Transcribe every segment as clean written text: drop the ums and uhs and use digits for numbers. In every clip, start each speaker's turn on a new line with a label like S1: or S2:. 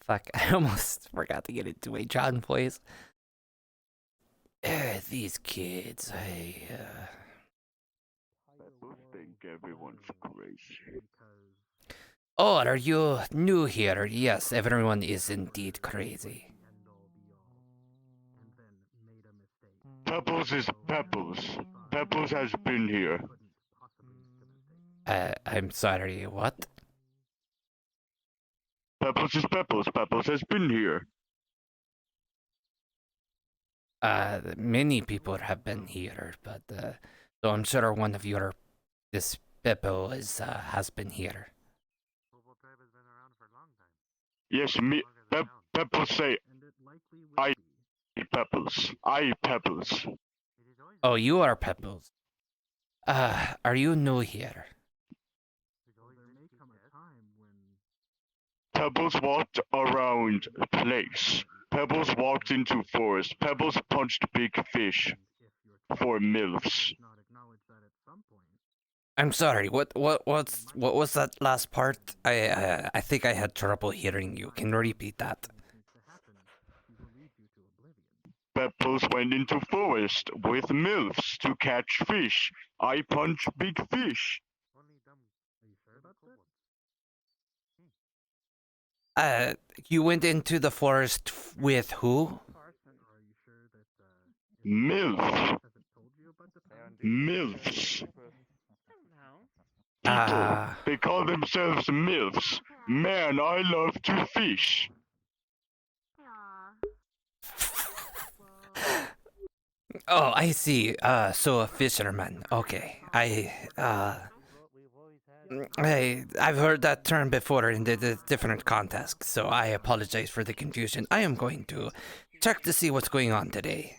S1: Fuck, I almost forgot to get into a John voice. These kids, I
S2: think everyone's crazy.
S1: Oh, are you new here? Yes, everyone is indeed crazy.
S2: Pebbles is Pebbles. Pebbles has been here.
S1: I'm sorry, what?
S2: Pebbles is Pebbles. Pebbles has been here.
S1: Many people have been here, but, so I'm sure one of this Beppo has been here.
S2: Yes, me, Pebbles say, I Pebbles. I Pebbles.
S1: Oh, you are Pebbles. Are you new here?
S2: Pebbles walked around place. Pebbles walked into forest. Pebbles punched big fish for MILFs.
S1: I'm sorry. What was that last part? I think I had trouble hearing you. Can you repeat that?
S2: Pebbles went into forest with MILFs to catch fish. I punch big fish.
S1: You went into the forest with who?
S2: MILF. MILFs. People, they call themselves MILFs. Man, I love to fish.
S1: Oh, I see. So a fisherman. Okay. I've heard that term before in the different contexts, so I apologize for the confusion. I am going to check to see what's going on today.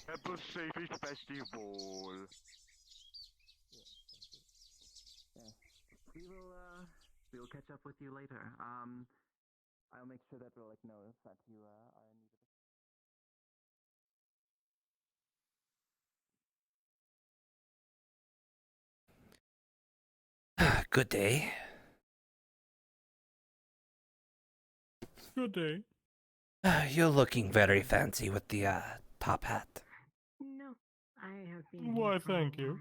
S3: We'll catch up with you later. I'll make sure that we'll know that you are in need of.
S1: Good day.
S4: Good day.
S1: You're looking very fancy with the top hat.
S5: No, I have been.
S4: Why, thank you.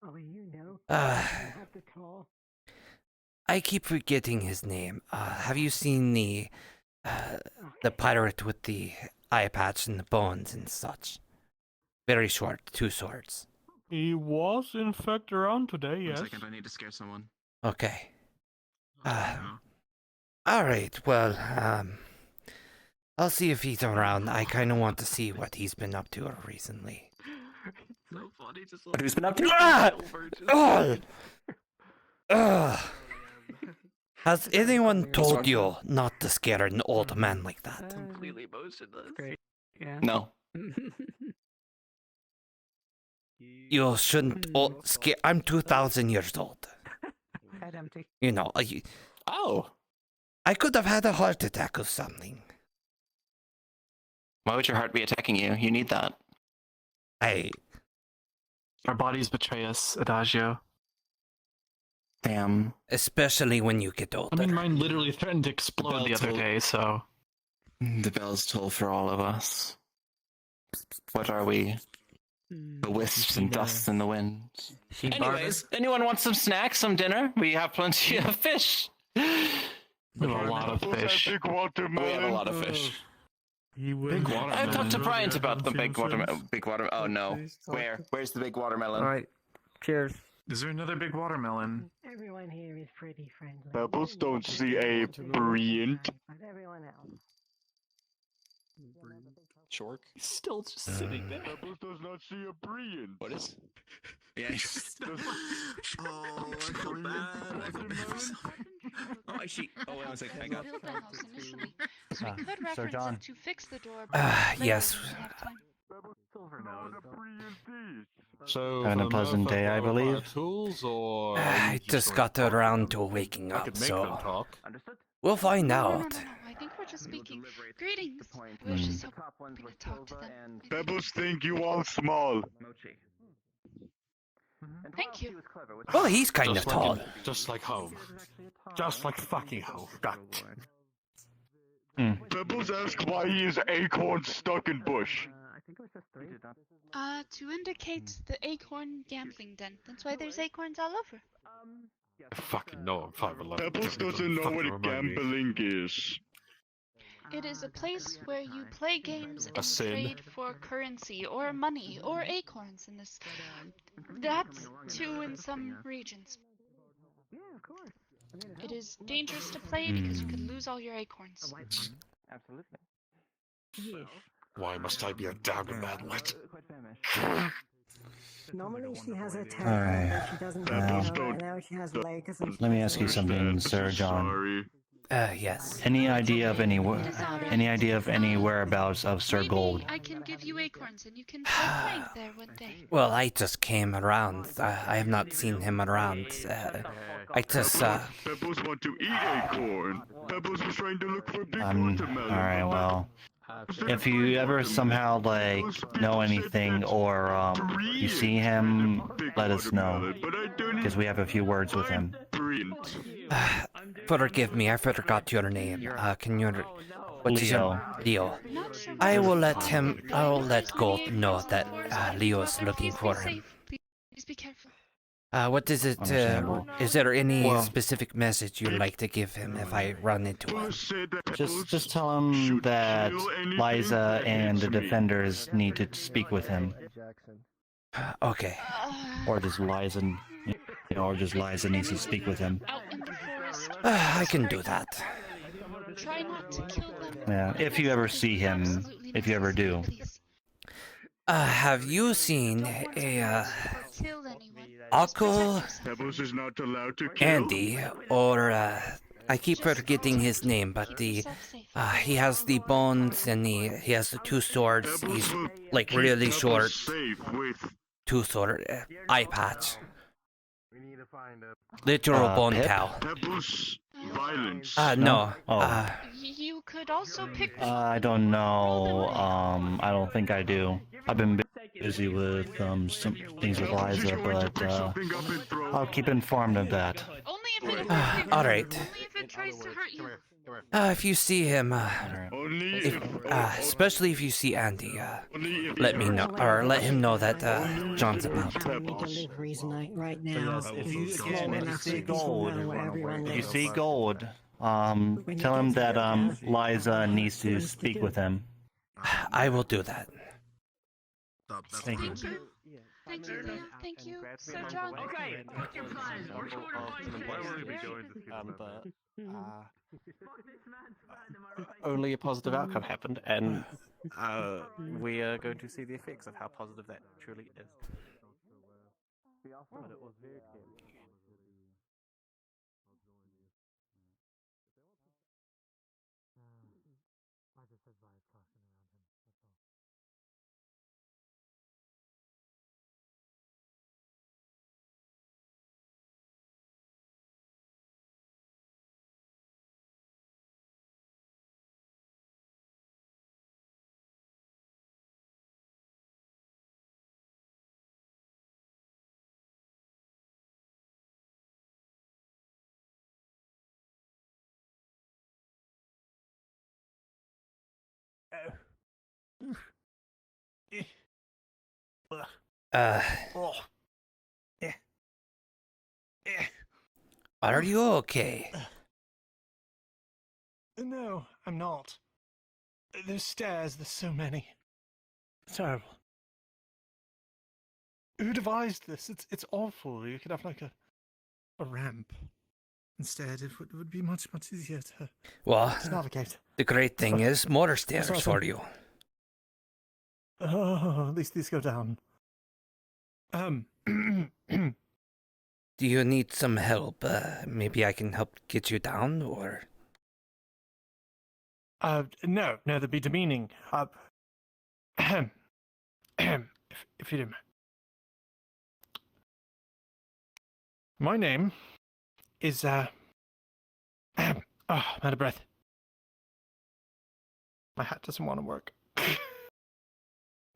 S5: Oh, you know. You have the tall.
S1: I keep forgetting his name. Have you seen the pirate with the eye patch and the bones and such? Very short, 2 swords.
S4: He was, in fact, around today, yes.
S6: 1 second, I need to scare someone.
S1: Okay. Alright, well, I'll see if he's around. I kind of want to see what he's been up to recently.
S6: So funny, just
S7: What he's been up to?
S1: Has anyone told you not to scare an old man like that?
S6: completely motionless.
S5: Great. Yeah.
S7: No.
S1: You shouldn't scare. I'm 2,000 years old.
S5: Head empty.
S1: You know,
S7: Oh.
S1: I could have had a heart attack or something.
S7: Why would your heart be attacking you? You need that.
S8: Our bodies betray us, Adagio.
S7: Damn.
S1: Especially when you get older.
S8: I mean, mine literally threatened to explode the other day, so...
S7: The bells toll for all of us. What are we? The wisps and dusts in the wind. Anyways, anyone want some snacks, some dinner? We have plenty of fish.
S8: We have a lot of fish.
S2: Big watermelon.
S7: We have a lot of fish.
S4: Big
S8: watermelon.
S7: I've talked to Bryant about the big watermelon. Oh no. Where's the big watermelon?
S5: Alright. Cheers.
S8: Is there another big watermelon?
S5: Everyone here is pretty friendly.
S2: Pebbles don't see a brilliant.
S5: But everyone else.
S7: Shork?
S8: He's still just sitting there.
S2: Pebbles does not see a brilliant.
S7: What is?
S6: Yeah. Oh, I feel bad. I feel bad. Oh, actually, oh, wait 1 second. I got.
S9: Build the house initially, so we could
S10: Sir
S9: reference
S10: John.
S9: it to fix the door. But later
S1: yes.
S9: when we have time.
S8: So,
S10: Having a pleasant day, I believe.
S8: Tools, or
S1: I just got around to waking
S8: I
S1: up,
S8: could make them
S1: so
S8: talk.
S1: we'll find
S9: No,
S1: out.
S9: I think we're just speaking. Greetings. We were just hoping to talk to them.
S2: Pebbles think you all small.
S9: Thank you.
S1: Well, he's kind of
S8: Just like
S1: tall.
S8: Just like home. Just like fucking home. God.
S2: Pebbles asks why he is acorn stuck in bush.
S3: I think it was just 3.
S9: To indicate the acorn gambling den. That's why there's acorns all over.
S8: I fucking know I'm 5'11".
S2: Pebbles doesn't know what a gambling is.
S9: It is a place where you play games
S8: A
S9: and
S8: sin.
S9: trade for currency or money or acorns in this. That's too in some regions.
S3: Yeah, of course.
S9: It is dangerous to play because you could lose all your acorns.
S3: Absolutely.
S8: Why must I be a damn manlet?
S3: Quite famished.
S5: Normally she has a tail,
S10: Alright.
S5: but she doesn't
S2: Pebbles
S5: have tail,
S2: don't-
S5: and now she has legs and
S10: Let me ask you something, Sir John.
S2: Sorry.
S1: Yes.
S10: Any idea of any whereabouts of Sir
S9: Maybe
S10: Gold?
S9: I can give you acorns and you can try playing there one day.
S1: Well, I just came around. I have not seen him around. I just,
S2: Pebbles want to eat acorn. Pebbles was trying to look for big watermelon.
S10: Alright, well, if you ever somehow, like, know anything or, you see him, let us know. Because we have a few words with him.
S1: forgive me, I forgot your name. Can you... What is your... Leo.
S9: Not sure
S1: I
S9: what's
S1: will
S9: going on.
S1: I will let Gold know that, Leo is looking
S9: Please
S1: for
S9: be
S1: him.
S9: safe. Please be careful.
S1: What is it,
S10: Understandable.
S1: is there any
S10: Well-
S1: specific message you'd like to give him if I run into him?
S10: Just tell him that Liza and the defenders need to speak with him.
S1: Okay.
S10: Or just Liza, or just Liza needs to speak with him.
S9: Out in the forest.
S1: I can do that.
S9: Try not to kill them.
S10: Yeah, if you ever see him,
S9: Absolutely
S10: if you ever do.
S9: necessary, please.
S1: Have you seen
S9: Don't want to kill anyone. Just
S1: Uncle
S9: protect yourself.
S2: Pebbles is not allowed to kill.
S1: Andy, or, I keep forgetting his name, but
S9: Keep
S1: the,
S9: yourself safe.
S1: he has the bones and he has the 2 swords.
S2: Pebbles
S1: He's,
S2: will
S1: like,
S2: keep
S1: really
S2: Pebbles
S1: short.
S2: safe with
S1: 2-sword, eye patch.
S3: We need to find a...
S1: Literal bone
S10: Pip?
S1: cow.
S2: Pebbles violence.
S1: No.
S10: Oh.
S9: You could also pick.
S10: I don't know, I don't think I do. I've been busy with, some things with
S2: Pebbles is
S10: Liza,
S2: going to
S10: but,
S2: pick something up and throw.
S10: I'll keep informed of that.
S9: Only if it.
S1: Alright.
S9: Only if it tries to hurt you.
S1: If you see him,
S2: Only
S1: if, especially if you see Andy,
S2: only if
S1: let me know, or let him know that, John's about.
S5: deliveries right now.
S10: If you
S5: It's
S10: again,
S5: small
S10: if you
S5: enough
S10: see
S5: so people
S10: gold,
S5: know where everyone
S10: if you
S5: lives.
S10: see Gold, tell him that Liza needs to speak with him.
S1: I will do that.
S10: Thank you.
S9: Thank you. Thank you, Leo. Thank you, Sir John.
S5: Okay, what's your plan? We're
S11: Only a positive outcome happened, and we are going to see the effects of how positive that truly is.
S1: Are you okay?
S4: No, I'm not. There's stairs, there's so many. It's terrible. Who devised this? It's awful. You could have like a ramp. Instead, it would be much easier to
S1: Well,
S4: navigate.
S1: the great thing is more stairs
S4: awesome.
S1: for you.
S4: Oh, at least these go down.
S1: Do you need some help? Maybe I can help get you down, or...
S4: No, that'd be demeaning. If you don't mind. My name is, oh, I'm out of breath. My hat doesn't want to work.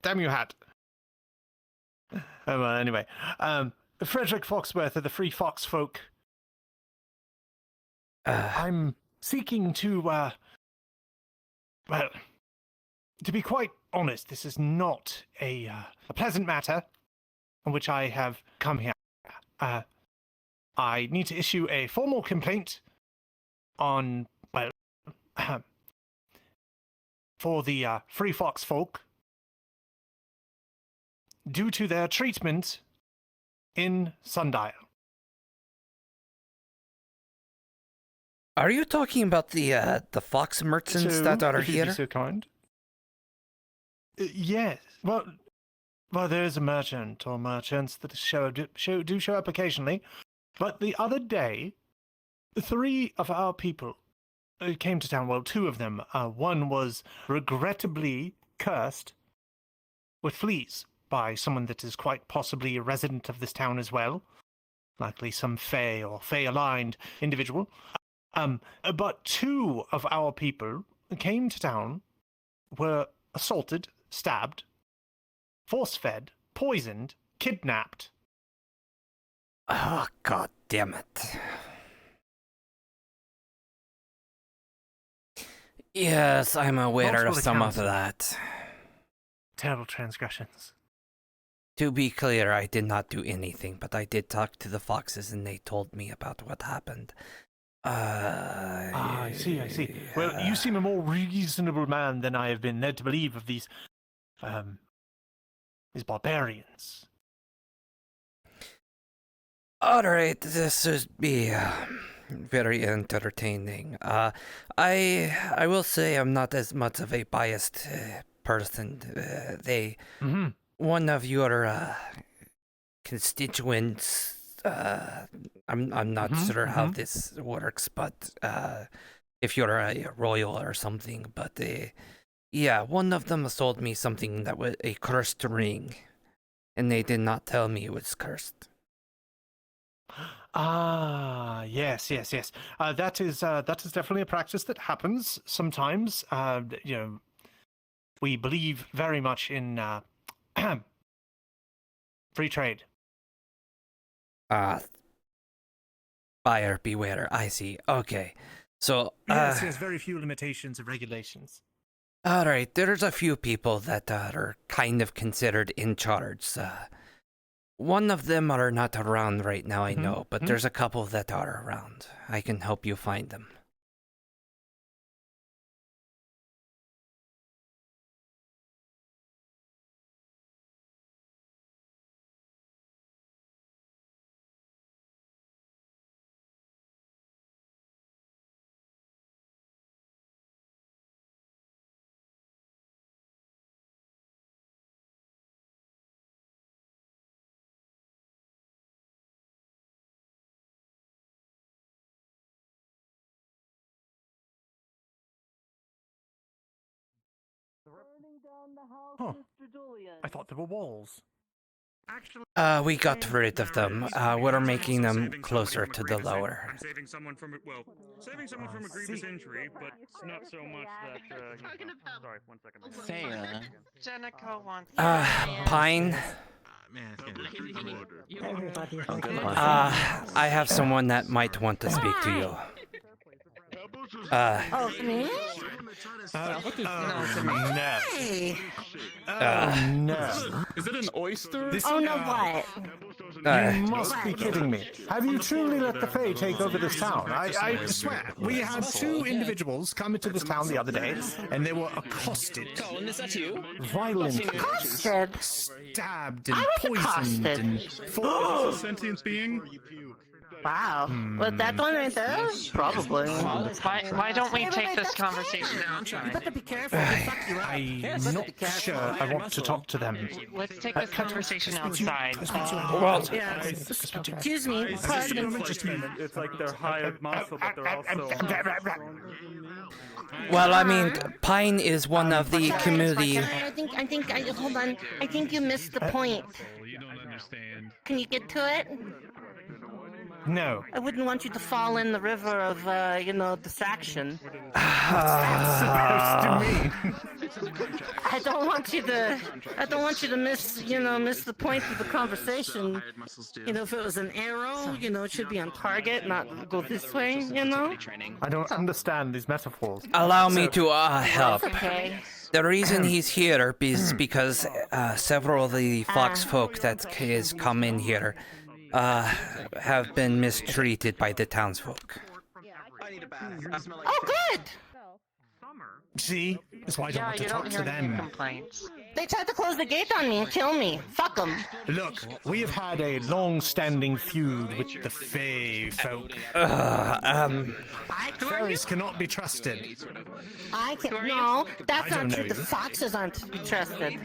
S4: Damn you, hat. Oh, well, anyway. Frederick Foxworth of the Free Fox Folk. I'm seeking to, well, to be quite honest, this is not a pleasant matter on which I have come here. I need to issue a formal complaint on, well, for the Free Fox folk due to their treatment in Sundial.
S1: Are you talking about the fox merchants that are
S4: if you'd
S1: here?
S4: be so kind. Yes. Well, there's a merchant or merchants that do show up occasionally. But the other day, 3 of our people came to town. Well, 2 of them. One was regrettably cursed with fleas by someone that is quite possibly a resident of this town as well. Likely some Fey or Fey-aligned individual. But 2 of our people came to town, were assaulted, stabbed, force-fed, poisoned, kidnapped.
S1: Oh, God damn it. Yes, I'm aware of some of that.
S4: Terrible transgressions.
S1: To be clear, I did not do anything, but I did talk to the foxes and they told me about what happened.
S4: I see. Well, you seem a more reasonable man than I have been led to believe of these barbarians.
S1: Alright, this would be very entertaining. I will say I'm not as much of a biased person. One of your constituents, I'm not sure how this works, but if you're a royal or something, but yeah, one of them told me something that was a cursed ring, and they did not tell me it was cursed.
S4: Yes. That is definitely a practice that happens sometimes. We believe very much in free trade.
S1: Buyer beware, I see. Okay. So,
S4: yes, very few limitations and regulations.
S1: Alright, there's a few people that are kind of considered in charge. One of them are not around right now, I know, but there's a couple that are around. I can help you find them.
S3: Burning down the house,
S4: Huh.
S3: Mr. Julian.
S4: I thought there were walls.
S3: Actually,
S1: We got rid of them. We're making them closer to the lower.
S2: I'm saving someone from a grievous injury, but not so much that. Sorry, 1 second.
S7: Thea.
S9: Jenico wants.
S1: Pine. I have someone that might want to speak to you.
S5: Me?
S4: No.
S8: Is it an oyster?
S5: What?
S4: You must be kidding me. Have you truly let the Fae take over this town? I swear, we had 2 individuals come into this town the other day, and they were accosted.
S7: Colin, is that you?
S4: Violently.
S5: Accosted?
S4: Stabbed and
S5: I was
S4: poisoned
S5: accosted.
S4: and
S2: Sentient being?
S5: Wow. Was that the one right there? Probably.
S9: Why don't we take this conversation outside?
S5: You better be careful.
S4: I'm not sure I want to talk to them.
S9: Let's take this conversation outside.
S1: Well,
S5: Excuse me. Pardon.
S2: Just a minute. It's like they're high of muscle, but they're also.
S1: well, I mean, Pine is one of the community.
S5: Hold on. I think you missed the point.
S2: You don't understand.
S5: Can you get to it?
S4: No.
S5: I wouldn't want you to fall in the river of, distraction.
S4: What's that supposed to mean?
S12: I don't want you to. I don't want you to miss the point of the conversation. If it was an arrow, it should be on target, not go this way.
S4: I don't understand these metaphors.
S1: Allow me to help.
S12: Okay.
S1: The reason he's here is because several of the fox folk that is come in here have been mistreated by the townsfolk.
S12: Oh, good.
S4: See? That's why I don't want to talk to them.
S12: Complaints. They tried to close the gate on me and kill me. Fuck them.
S4: Look, we have had a long-standing feud with the Fae folk. Fairies cannot be trusted.
S12: No, that's not true. The foxes aren't to be trusted.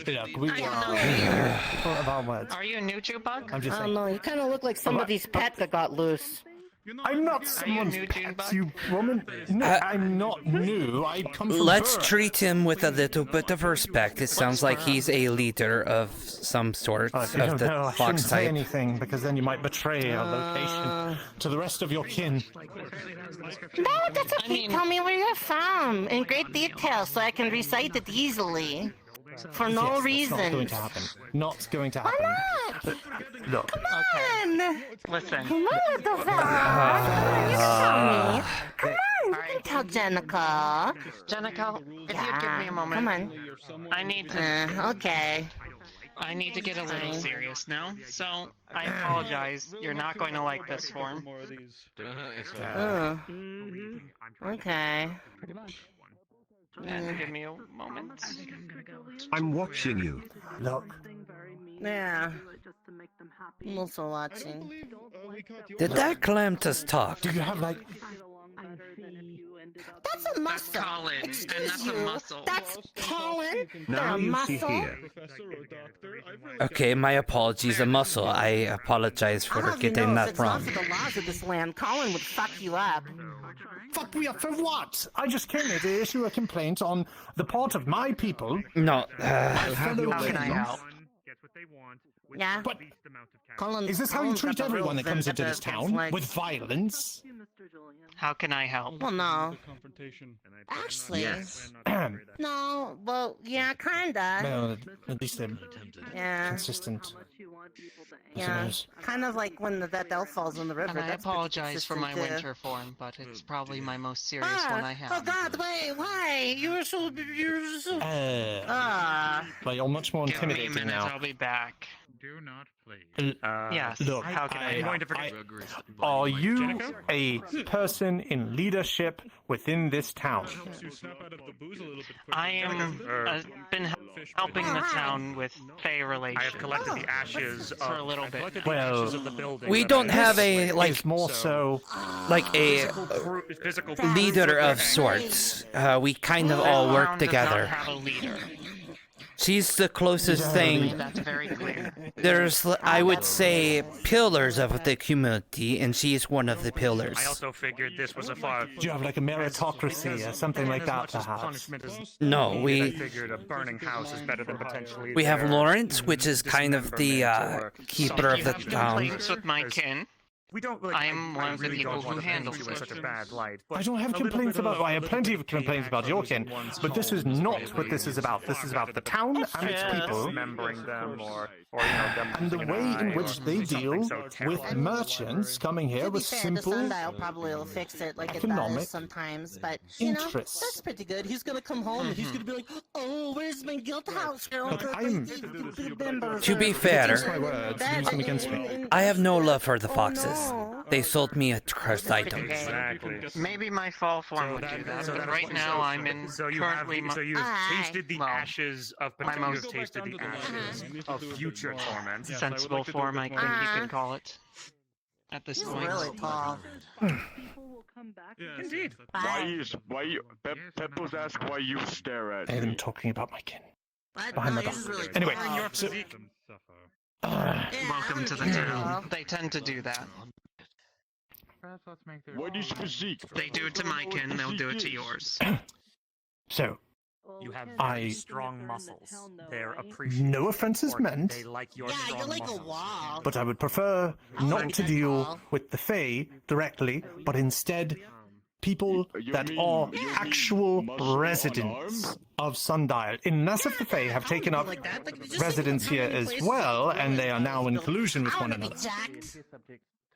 S4: Look, we are people of our words.
S13: Are you a new Jubug?
S4: I'm just
S12: I
S4: saying.
S12: don't know. You kind of look like somebody's pet that got loose.
S4: I'm not someone's pet, you woman. No, I'm not new. I come from
S1: Let's
S4: birth.
S1: treat him with a little bit of respect. It sounds like he's a leader of some sort
S4: If you
S1: of
S4: don't
S1: the
S4: know, I shouldn't
S1: fox
S4: say
S1: type.
S4: anything because then you might betray our location to the rest of your kin.
S12: No, that's okay. Tell me where you're from in great detail so I can recite it easily. For no
S4: Yes,
S12: reason.
S4: That's not going to happen. Not going to happen.
S12: Why not?
S4: Look.
S12: Come on!
S13: Listen.
S12: Come on, little fella! You tell me. Come on, you can tell Jenica.
S13: Jenica, if you'd give me a moment.
S12: Come on.
S13: I need to.
S12: Okay.
S13: I need to get a little serious now, so I apologize. You're not going to like this form.
S12: Oh. Okay.
S13: Give me a moment.
S14: I'm watching you.
S4: Look.
S12: Yeah. I'm also watching.
S1: Did that Clementus talk?
S4: Do you have like...
S12: That's a muscle.
S13: Colin, and
S12: Excuse
S13: that's
S12: you.
S13: a muscle.
S12: That's Colin.
S14: Now
S12: the
S14: you
S12: muscle.
S14: see here.
S1: Okay, my apologies. A muscle. I apologize
S12: I
S1: for
S12: don't even
S1: getting
S12: know if
S1: that
S12: it's
S1: wrong.
S12: not for the laws of this land. Colin would fuck you up.
S4: Fuck me up for what? I just came here to issue a complaint on the part of my people.
S1: No,
S14: I'll have your
S13: How can I
S14: way.
S13: help?
S12: Yeah.
S4: But
S12: Colin,
S4: is this how you
S12: Colin's got
S4: treat
S12: the
S4: everyone that
S12: rules
S4: comes
S12: and
S4: into this
S12: the
S4: town?
S12: flags.
S4: With violence?
S13: How can I help?
S12: Well, no. Actually,
S14: Yes.
S12: no. Well, yeah, kinda.
S4: Well, at least they're
S12: Yeah.
S4: consistent. I
S12: Yeah.
S4: suppose.
S12: Kind of like when that elf falls in the river.
S13: And I
S12: That's pretty
S13: apologize for my
S12: consistent, too.
S13: winter form, but it's probably my most serious one I have.
S12: Oh God! Wait, why? You're so.
S4: Well, you're much more
S13: Give me a
S4: intimidating
S13: minute,
S4: now.
S13: I'll be back.
S8: Do not please.
S13: Yes.
S4: Look,
S13: How can I help?
S4: are you a person in leadership within this town?
S13: I am been helping the town with Fey relations.
S11: I have collected the ashes
S13: for a little bit.
S4: Well,
S1: we don't have a
S4: It's more so
S1: like a
S11: physical
S1: leader of sorts. We kind of all work
S13: Town does not
S1: together.
S13: have a leader.
S1: She's the closest thing.
S13: That's very clear.
S1: There's, I would say, pillars of the community, and she's one of the pillars.
S11: I also figured this was a far.
S4: do you have like a meritocracy or something like that, perhaps?
S11: Punishment is
S1: No,
S11: I
S1: we
S11: figured a burning house is better than potentially.
S1: have
S11: their
S1: Lawrence, which is kind of the
S11: dismemberment or
S1: keeper of
S13: You
S1: the
S13: have
S1: town.
S13: complaints with my kin.
S11: We don't.
S13: I'm one of the
S11: really
S13: people
S11: don't want
S13: who
S11: to paint
S13: handles
S11: you in
S13: it.
S11: such a bad light.
S4: I don't have complaints about. I have plenty of complaints about your kin, but this is not what this is about. This is about the town and its people,
S11: Dismembering them or them.
S4: and the way in which they deal with merchants coming here
S12: To be
S4: with
S12: fair, the
S4: simple.
S12: Sundial probably will fix it like it
S4: economic
S12: does sometimes, but you know,
S4: interests.
S12: that's pretty good. He's gonna come home and he's gonna be like, "Oh, where's my guild house, girl?"
S4: Look, I'm-
S1: To be fair,
S4: Use my words, use them against me.
S1: I have no love for the foxes.
S12: no.
S1: They sold me a cursed item.
S11: Exactly.
S13: Maybe my fall form would do that, but right now I'm in
S11: So you have.
S13: currently
S11: So you've
S12: Aye.
S11: tasted the
S13: Well,
S11: ashes of.
S13: my
S11: You've
S13: most
S11: tasted the ashes of future torment.
S13: sensible form, I think you could call it. At this
S12: He's
S13: point.
S12: really tall.
S11: Indeed.
S2: Peppers ask why you stare at
S4: I
S2: me.
S4: am talking about my kin.
S12: But
S4: Behind
S12: no,
S4: my
S12: he's
S4: back.
S12: really
S4: Anyway,
S12: tall.
S4: so,
S13: Welcome to the town. They tend to do that.
S2: What is physique?
S13: They do it to my kin, they'll do it to yours.
S4: so
S11: You have
S4: I-
S11: very strong muscles. They're appreciated.
S4: no offense is meant,
S11: They like your
S12: Yeah,
S11: strong
S12: you're like
S11: muscles.
S12: a wall.
S4: but I would prefer not to deal with the Fae directly, but instead people that are actual residents of Sundial. Unless if the Fae have taken up residence here as well, and they are now in collusion with one another.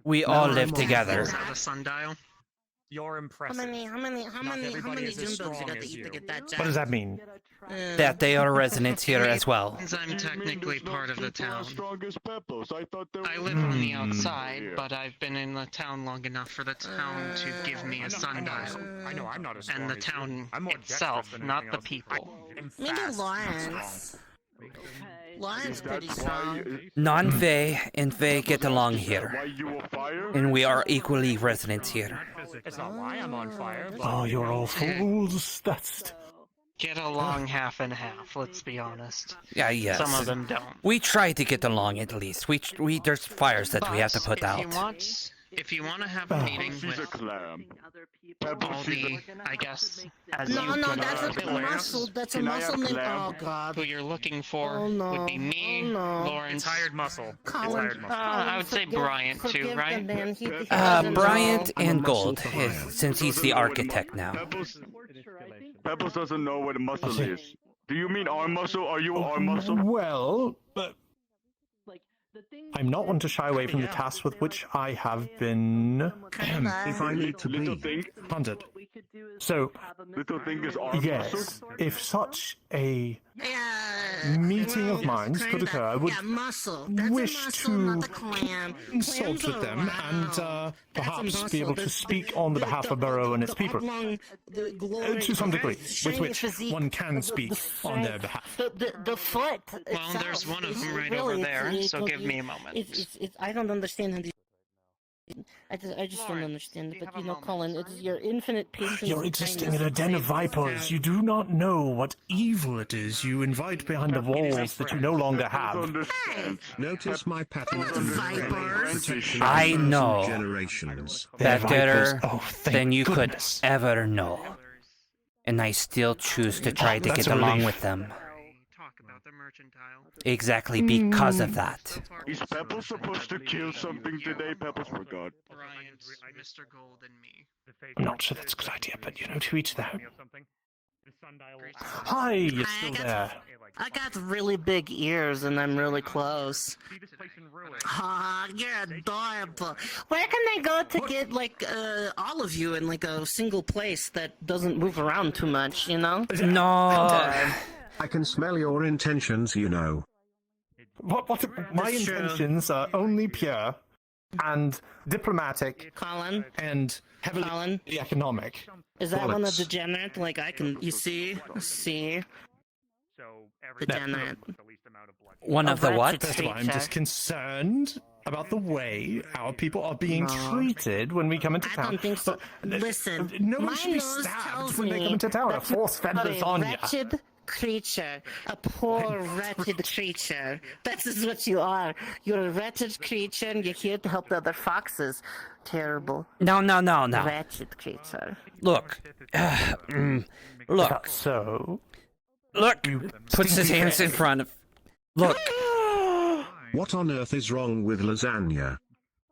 S1: We all live together.
S13: Is that a sundial?
S11: You're
S12: How
S11: impressive.
S12: many
S11: everybody is as
S12: Jim bugs you
S11: strong
S12: got to
S11: as
S12: eat to
S11: you.
S12: get that jacked?
S4: What does that mean?
S1: That they are residents here as well.
S13: Since I'm technically part of the town. I live
S4: Hmm.
S13: on the outside, but I've been in the town long enough for the town to give me a sundial.
S8: I know I'm not as strong
S13: And the
S8: as you.
S13: town
S8: I'm more
S13: itself,
S8: dexterous than
S13: not
S8: anything
S13: the
S8: else.
S13: people.
S12: Maybe Lawrence. Lawrence pretty strong.
S1: Non-Fae and Fae get along here. And we are equally residents here.
S11: It's not why I'm on fire. But
S4: Oh, you're all fools. That's...
S13: Get along half and half, let's be honest.
S1: Yeah, yes.
S13: Some of them don't.
S1: We try to get along at least. We there's fires that we have to put
S13: But
S1: out.
S13: if you want to have a meeting with all the, I guess, as you
S12: No,
S13: put
S12: that's a
S13: pillars,
S12: muscle. That's a muscle name. Oh God.
S13: who you're looking for
S12: Oh, no.
S13: would be me,
S12: Oh, no.
S13: Lawrence.
S8: Tired muscle.
S12: Colin,
S8: Tired muscle.
S13: I would say Bryant too,
S12: forgive the
S13: right?
S12: man. He doesn't
S1: Bryant
S12: know.
S1: and Gold, since he's the architect now.
S2: Pebbles doesn't know what a muscle is. Do you mean arm muscle? Are you arm muscle?
S4: Well, I'm not one to shy away from the tasks with which I have been
S14: If I need to be.
S4: hunted. So,
S2: Little thing is arm
S4: yes,
S2: muscle?
S4: if such a
S12: Yeah.
S4: meeting of minds could occur, I would
S12: Yeah, muscle. That's
S4: wish
S12: a muscle,
S4: to
S12: not a clam.
S4: consult
S12: Clams
S4: with
S12: are
S4: them and
S12: round.
S4: perhaps be able to speak on the behalf of Burrow and its people. To some degree, with which one can speak on their behalf.
S12: The foot.
S13: Well, there's one of them right
S12: really,
S13: over there,
S12: it's-
S13: so give me a moment.
S12: I don't understand how these. I just don't understand it, but you know, Colin, it's your infinite patience.
S4: You're
S12: and
S4: existing
S12: kindness
S4: in a
S12: that
S4: den of
S12: saves this
S4: vipers.
S12: town.
S4: You do not know what evil it is you invite behind the walls that you no longer have.
S14: Notice my pattern of
S12: Vipers.
S14: protection
S1: I
S14: for
S1: know
S14: generations.
S1: that
S4: Vipers.
S1: better
S4: Oh, thank
S1: than you
S4: goodness.
S1: could ever know. And I still choose to try to
S4: That's
S1: get
S4: a
S1: along
S4: relief.
S1: with them.
S13: Talk about the mercantile.
S1: Exactly because of that.
S2: Is Pebbles supposed to kill something today? Pebbles forgot.
S13: Bryant, Mr. Gold, and me.
S4: I'm not sure that's a good idea, but you know, to each their own. Hi, you're still there.
S12: I got really big ears and I'm really close. Ah, you're adorable. Where can I go to get like all of you in like a single place that doesn't move around too much? You know?
S1: No.
S14: I can smell your intentions, you know.
S4: What my
S12: That's true.
S4: intentions are only pure and diplomatic
S12: Colin,
S4: and heavily
S12: Colin,
S4: economic.
S12: is that one a
S14: Bullets.
S12: degenerate? Like I can, you see, degenerate.
S1: One of the what?
S4: First of all, I'm just concerned about the way our people are being treated when we come into
S12: I
S4: town.
S12: don't think so. Listen,
S4: no one
S12: my
S4: should be
S12: nose
S4: stabbed
S12: tells
S4: when they
S12: me
S4: come into town. A
S12: that
S4: force fed
S12: you're
S4: lasagna.
S12: a wretched creature, a poor, wretched creature. That is what you are. You're a wretched creature, and you're here to help the other foxes. Terrible,
S1: No.
S12: wretched creature.
S1: Look. Look.
S4: So,
S1: Look. Puts his hands in front of. Look.
S14: What on earth is wrong with lasagna?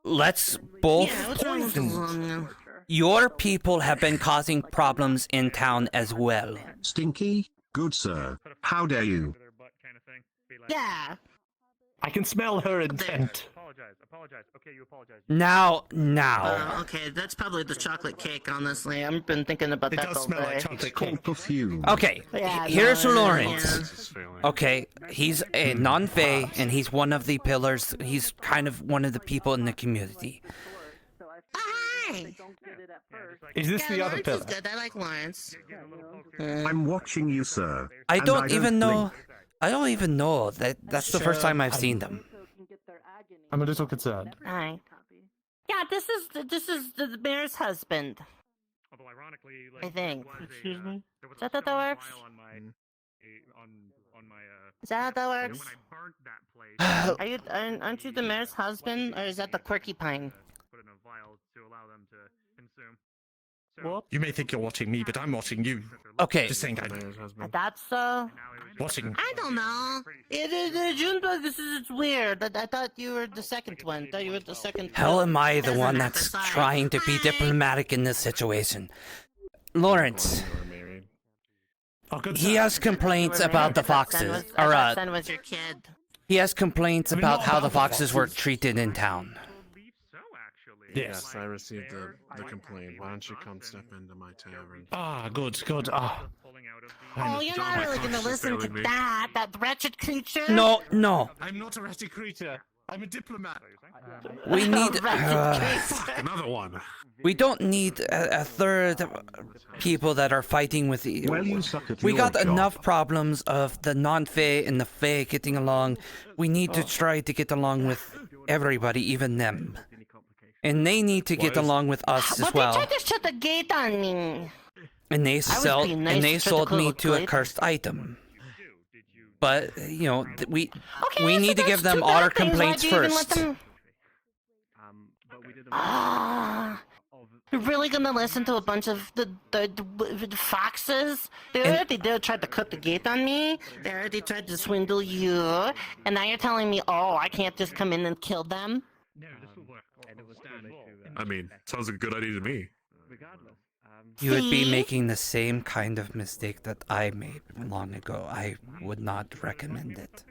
S1: Let's both.
S12: Yeah, what's wrong with lasagna?
S1: Your people have been causing problems in town as well.
S14: Stinky? Good sir. How dare you?
S12: Yeah.
S4: I can smell her intent.
S1: Now.
S12: Okay, that's probably the chocolate cake, honestly. I've been thinking about
S4: It
S12: that
S4: does
S12: all
S4: smell
S12: day.
S4: like chocolate
S14: Called
S4: cake.
S14: perfume.
S1: Okay,
S12: Yeah,
S1: here's
S12: no,
S1: Lawrence. Okay, he's a non-Fae, and he's one of the pillars. He's kind of one of the people in the community.
S12: Hi!
S4: Is this the other
S12: Lawrence
S4: pillar?
S12: is good. I like Lawrence.
S14: I'm watching you, sir.
S1: I
S14: and
S1: don't even know.
S14: blink.
S1: I don't even know that that's the first time I've seen them.
S4: I'm a little concerned.
S12: Hi. Yeah, this is the mayor's husband. I think. Excuse me. Is that how that works? Is that how that works? Aren't you the mayor's husband, or is that the quirky pine?
S4: What?
S8: You may think you're watching me, but I'm watching you.
S1: Okay.
S8: Just saying,
S12: That's so.
S8: watching.
S12: I don't know. Junebug, it's weird. I thought you were the second one. I thought you were the second.
S1: Hell am I the
S12: Doesn't
S1: one
S12: matter,
S1: that's
S12: sorry.
S1: trying to be diplomatic in this situation? Lawrence, he has complaints about the foxes. Or,
S12: Son was your kid.
S1: he has complaints about
S8: not
S1: how the
S8: about the
S1: foxes were
S8: foxes.
S1: treated in town.
S14: Yes, I received the complaint. Why don't you come step into my tavern?
S4: Ah, good, good. Ah.
S12: Oh, you're not really gonna listen to that wretched creature?
S1: No, no.
S8: I'm not a wretched creature. I'm a diplomat.
S1: We need...
S14: Another one.
S1: we don't need a third people that are fighting with the...
S14: Well, you suck at
S1: we
S14: your
S1: got
S14: job.
S1: enough problems of the non-Fae and the Fae getting along. We need to try to get along with everybody, even them. And they need to get along with us as
S12: But
S1: well.
S12: they tried to shut the gate on me.
S1: And they
S12: being nice, tried to
S1: sold
S12: close
S1: me
S12: the
S1: to a
S12: gate.
S1: cursed item. But you know, we
S12: Okay,
S1: need
S12: so
S1: to give
S12: that's
S1: them
S12: two
S1: all our
S12: bad things.
S1: complaints
S12: Why'd you even let
S1: first.
S12: them- You're really gonna listen to a bunch of the foxes? They already tried to cut the gate on me. They already tried to swindle you, and now you're telling me, oh, I can't just come in and kill them?
S14: I mean, sounds like a good idea to me.
S1: You would be
S12: See?
S1: making the same kind of mistake that I made long ago. I would not recommend it.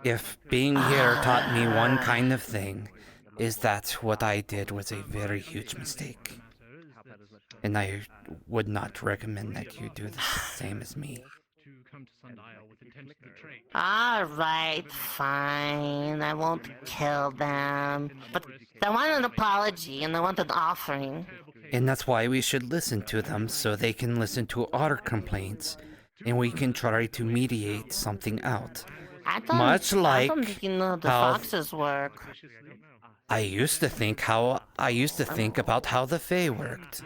S1: If being here taught me one kind of thing, is that what I did was a very huge mistake. And I would not recommend that you do the same as me.
S12: Alright, fine. I won't kill them. But they want an apology and they want an offering.
S1: And that's why we should listen to them, so they can listen to our complaints, and we can try to mediate something out.
S12: I don't,
S1: Much
S12: I
S1: like
S12: don't think you know the
S1: how-
S12: foxes work.
S1: I used to think about how the Fae worked,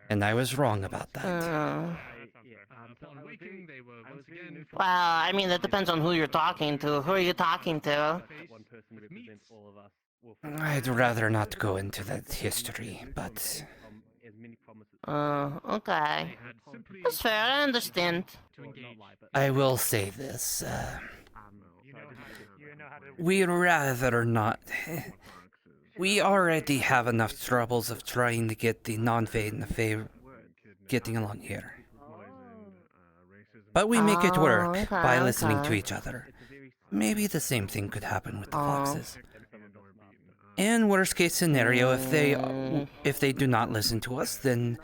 S1: and I was wrong about that.
S12: Well, I mean, it depends on who you're talking to. Who are you talking to?
S1: I'd rather not go into that history, but
S12: Okay. That's fair, I understand.
S1: I will say this. We'd rather not. We already have enough troubles of trying to get the non-Fae and the Fae getting along here. But we make it work
S12: okay,
S1: by listening to
S12: okay.
S1: each other. Maybe the same thing could happen with the foxes. And worst case scenario, if they do not listen to us, then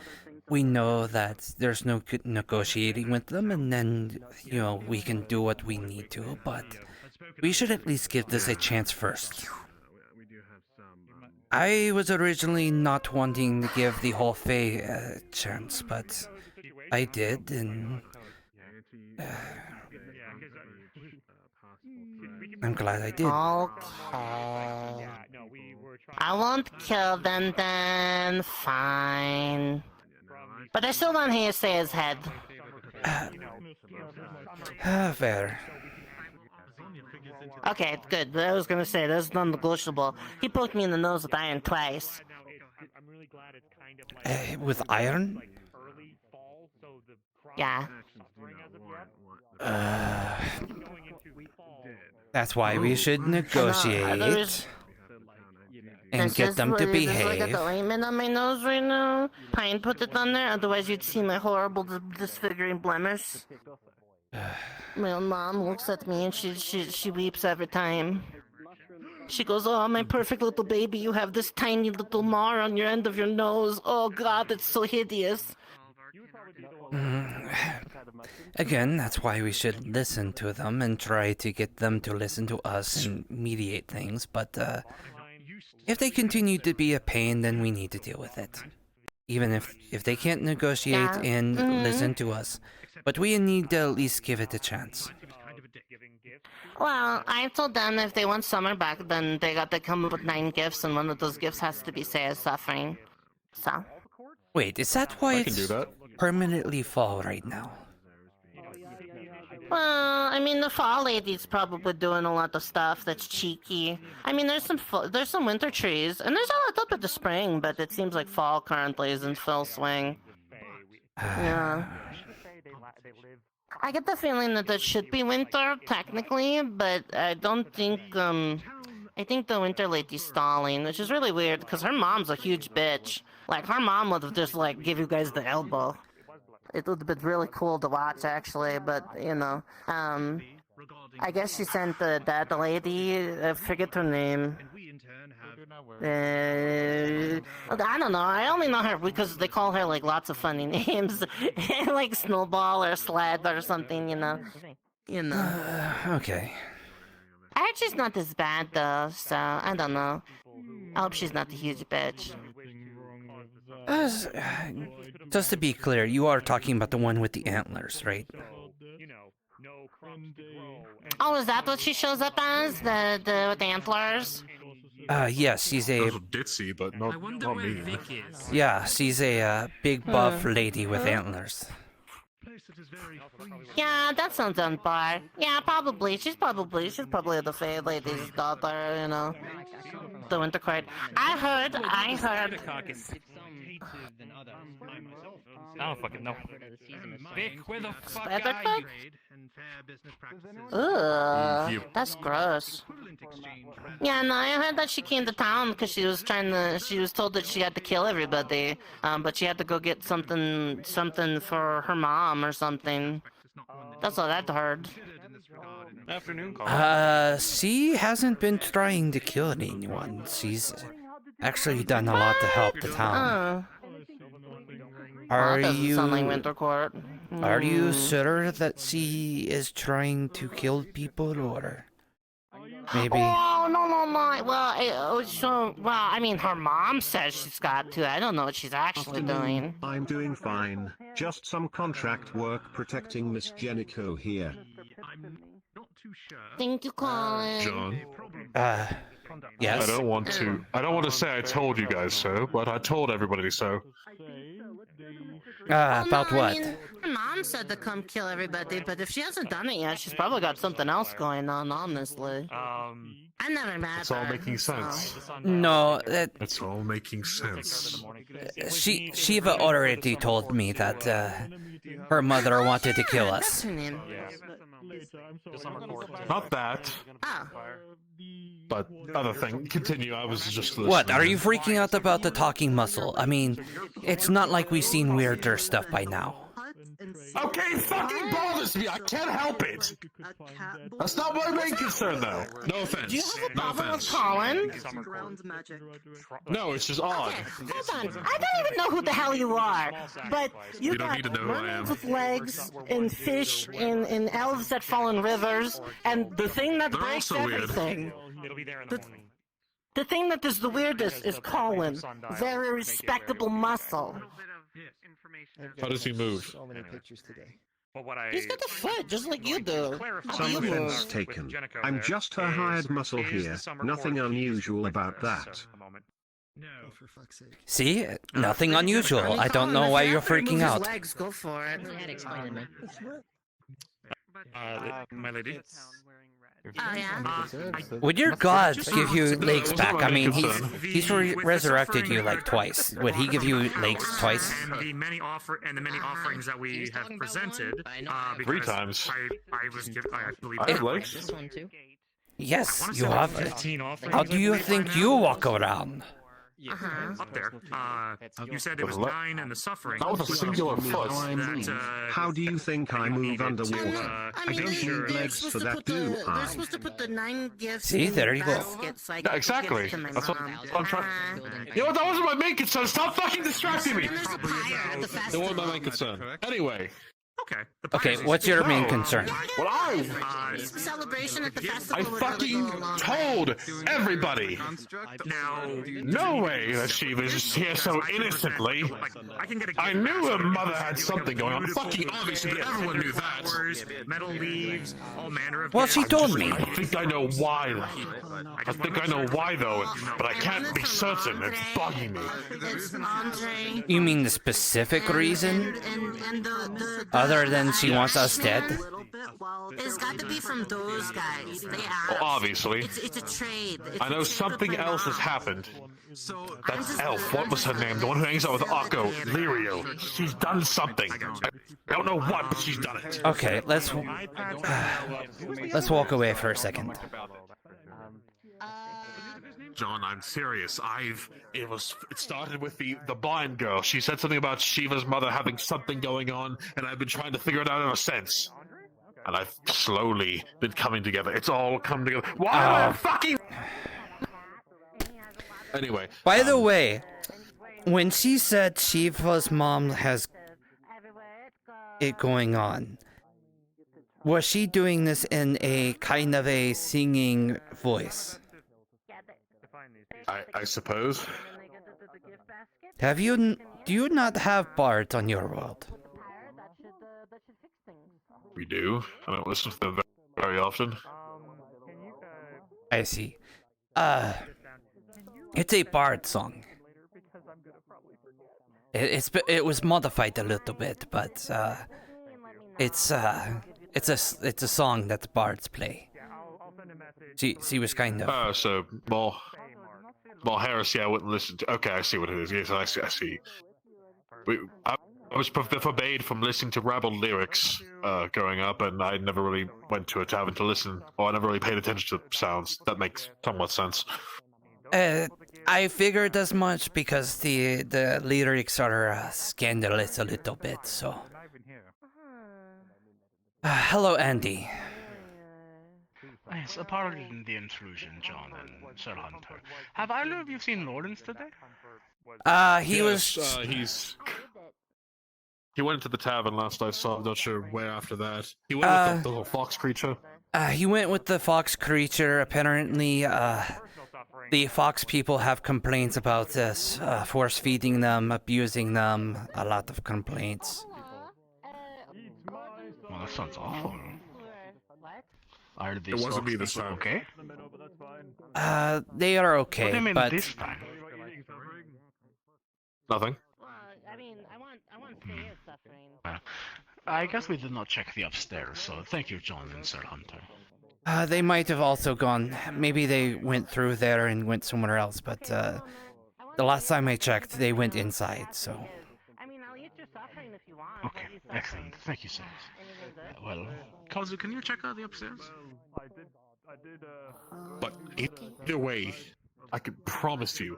S1: we know that there's no good negotiating with them, and then, you know, we can do what we need to, but we should at least give this a chance first. I was originally not wanting to give the whole Fae a chance, but I did, and I'm glad I did.
S12: Okay. I won't kill them then. Fine. But I still want him to say his head.
S1: Fair.
S12: Okay, good. I was gonna say, that's non-negotiable. He poked me in the nose with iron twice.
S1: With iron?
S12: Yeah.
S1: That's why we should negotiate and
S12: This
S1: get
S12: is
S1: them to
S12: what- this is like
S1: behave.
S12: the ointment on my nose right now. Pine put it on there, otherwise you'd see my horrible disfiguring blemish. My own mom looks at me and she weeps every time. She goes, "Oh, my perfect little baby, you have this tiny little mar on your end of your nose. Oh God, it's so hideous."
S1: Again, that's why we should listen to them and try to get them to listen to us and mediate things, but if they continue to be a pain, then we need to deal with it. Even if they can't negotiate
S12: Yeah.
S1: and
S12: Mhm.
S1: listen to us. But we need to at least give it a chance.
S12: Well, I told them if they want Summer back, then they got to come up with 9 gifts, and one of those gifts has to be Say's suffering. So.
S1: Wait, is that why
S14: I can
S1: it's
S14: do that.
S1: permanently fall right now?
S12: Well, I mean, the fall lady's probably doing a lot of stuff that's cheeky. I mean, there's some winter trees, and there's a little bit of spring, but it seems like fall currently is in full swing. Yeah. I get the feeling that there should be winter, technically, but I don't think, I think the winter lady's stalling, which is really weird, because her mom's a huge bitch. Like, her mom would have just, like, give you guys the elbow. It would have been really cool to watch, actually, but, you know, I guess she sent that lady, I forget her name. I don't know, I only know her because they call her, like, lots of funny names, like Snowball or Sled or something, you know.
S1: Okay.
S12: I heard she's not as bad, though, so, I don't know. I hope she's not a huge bitch.
S1: Just to be clear, you are talking about the one with the antlers, right?
S12: Oh, is that what she shows up as? The with the antlers?
S1: Yes, she's a...
S14: ditzy, but not me.
S1: Yeah, she's a big buff lady with antlers.
S12: Yeah, that sounds on par. Yeah, probably. She's probably the Fey lady's daughter, you know. The Winter Court. I heard.
S13: I don't fucking know. Vic, where the fuck
S12: Spider
S13: are you?
S12: Ugh, that's gross. Yeah, no, I heard that she came to town because she was told that she had to kill everybody, but she had to go get something for her mom or something. That's what I'd heard.
S13: Afternoon call.
S1: She hasn't been trying to kill anyone. She's actually done a lot to help the town. Are you
S12: sound like Winter Court.
S1: Are you sure that she is trying to kill people, or maybe?
S12: Oh no! Well, I mean, her mom says she's got to. I don't know what she's actually doing.
S15: I'm doing fine. Just some contract work protecting Miss Jenico here.
S12: Thank you, Colin.
S14: John.
S1: Yes.
S14: I don't want to say I told you guys so, but I told everybody so.
S1: About what?
S12: I mean, her mom said to come kill everybody, but if she hasn't done it yet, she's probably got something else going on, honestly. I never met her.
S14: It's all making sense.
S1: No,
S14: it's all making sense.
S1: Shiva already told me that her mother wanted to kill us.
S14: Not that. But other thing, continue. I was just listening.
S1: What? Are you freaking out about the talking muscle? I mean, it's not like we've seen weirder stuff by now.
S8: Okay, fucking bothers me. I can't help it. That's not my main concern, though. No offense.
S12: Do you have a problem with Colin?
S14: No, it's just odd.
S12: Hold on. I don't even know who the hell you are, but you
S14: don't
S12: got
S14: need to know who I
S12: mermaids
S14: am.
S12: with legs, and fish, and elves that fall in rivers, and the thing that
S14: They're
S12: breaks
S14: also weird.
S12: everything.
S13: It'll be there in the morning.
S12: The thing that is the weirdest is Colin. Very respectable muscle.
S14: How does he move?
S12: He's got a foot, just like you do.
S15: Some offense taken. I'm just her hired muscle here. Nothing unusual about that.
S1: See? Nothing unusual. I don't know why you're freaking out.
S12: Legs, go for it.
S13: My lady.
S12: Oh, yeah?
S1: Would your god give you legs back? I mean, he's resurrected you like twice. Would he give you legs twice?
S16: And the many offerings that we have presented.
S14: 3 times.
S16: I was given. I believe.
S14: I have legs.
S1: Yes, you have. How do you think you walk around?
S16: Up there. You said it was 9 and the suffering.
S14: Not with a singular foot.
S15: How do you think I move underwater? I don't need legs for that, do
S12: They're
S15: I?
S12: supposed to put the 9 gifts
S1: See,
S12: in
S1: there you go.
S12: baskets so I
S14: Yeah,
S12: can
S14: exactly.
S12: give it to my
S14: That's what
S12: mom.
S14: I'm trying. You know what? That wasn't my main concern. Stop fucking distracting me.
S12: There's a pyre at the
S14: That
S12: festival.
S14: wasn't my main concern. Anyway.
S16: Okay.
S1: Okay, what's your main concern?
S14: Well, I
S12: Celebration at the
S14: I
S12: festival would really
S14: fucking
S12: go a long way.
S14: told everybody.
S16: Now,
S14: No way that she was here so innocently. I knew her mother had something going on. Fucking obviously, but everyone knew that.
S16: metal leaves, all manner of.
S1: Well, she told me.
S14: I think I know why. I think I know why, though, but I can't be certain. It's bugging me.
S12: It's Andre.
S1: You mean the specific reason?
S12: And the
S1: Other Other than she wants us dead?
S12: It's got to be from those guys. They asked.
S14: Well, obviously.
S12: It's a trade.
S14: I know something else has happened. That elf, what was her name? The one who hangs out with Akko, Lirio. She's done something. I don't know what, but she's done it.
S1: Okay, let's walk away for a second.
S14: John, I'm serious. It started with the blind girl. She said something about Shiva's mother having something going on, and I've been trying to figure it out ever since. And I've slowly been coming together. It's all come together. Why am I fucking... Anyway.
S1: By the way, when she said Shiva's mom has it going on, was she doing this in a kind of a singing voice?
S14: I suppose.
S1: Do you not have bards on your world?
S14: We do. I don't listen to them very often.
S1: I see. It's a bard song. It was modified a little bit, but it's a song that the bards play. She was kind of.
S14: So more heresy I wouldn't listen to. Okay, I see what it is. Yes, I see. I was forbade from listening to rabble lyrics growing up, and I never really went to a tavern to listen, or I never really paid attention to sounds. That makes somewhat sense.
S1: I figured as much because the lyrics are scandalous a little bit, so. Hello, Andy.
S17: Yes, pardon the intrusion, John and Sir Hunter. Have either of you seen Lawrence today?
S1: He
S14: went into the tavern last I saw. I'm not sure where after that. He went with the little fox creature.
S1: He went with the fox creature. Apparently, the fox people have complaints about this, force feeding them, abusing them, a lot of complaints.
S17: Well, that sounds awful. Are
S14: It wasn't me this time.
S17: Okay?
S1: They are okay,
S17: What do you mean
S1: but
S17: this time?
S14: Nothing.
S17: I guess we did not check the upstairs, so thank you, John and Sir Hunter.
S1: They might have also gone. Maybe they went through there and went somewhere else, but the last time I checked, they went inside, so.
S17: Okay, excellent. Thank you, sir. Well, Kazu, can you check out the upstairs?
S14: But either way, I can promise you,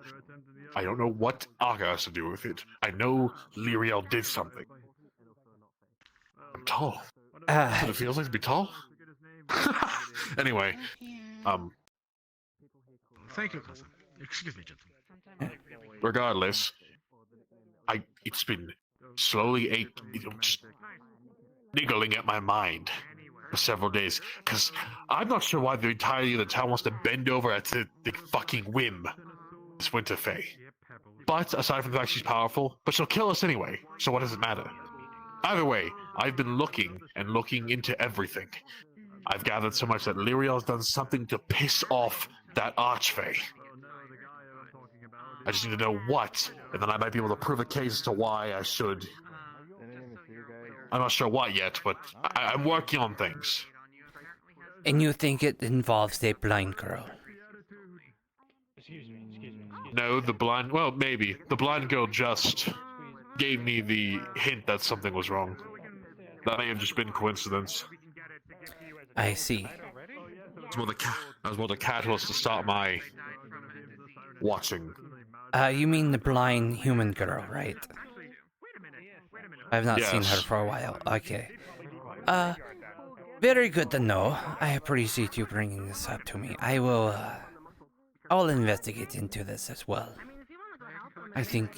S14: I don't know what Aga has to do with it. I know Liriel did something. I'm tall. That's what it feels like to be tall? Anyway,
S17: Thank you, cousin. Excuse me, gentlemen.
S14: regardless, it's been slowly just niggling at my mind for several days, because I'm not sure why the entirety of the town wants to bend over at the fucking whim this Winter Fae. But aside from the fact she's powerful, but she'll kill us anyway, so what does it matter? Either way, I've been looking into everything. I've gathered so much that Liriel's done something to piss off that Archfey. I just need to know what, and then I might be able to prove a case as to why I should. I'm not sure what yet, but I'm working on things.
S1: And you think it involves a blind girl?
S14: No, well, maybe. The blind girl just gave me the hint that something was wrong. That may have just been coincidence.
S1: I see.
S14: That was more the catalyst to start my watching.
S1: You mean the blind human girl, right? I've not seen her for a while. Okay. Very good to know. I appreciate you bringing this up to me. I'll investigate into this as well. I think.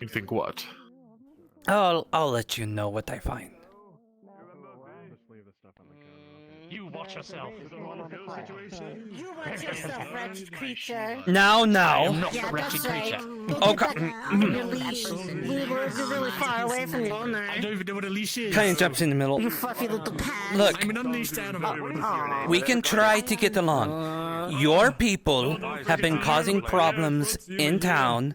S14: You think what?
S1: I'll let you know what I find.
S17: You Watch yourself.
S12: You watch yourself, wretched creature.
S1: Now.
S12: Yeah, that's right.
S1: Okay.
S12: Your leash. We were really far away from the owner.
S16: I don't even know what a leash is.
S1: Kind of jumps in the middle.
S12: You fluffy little pad.
S1: Look,
S16: I'm an unleashed animal.
S1: we can try to get along. Your people have been causing problems in town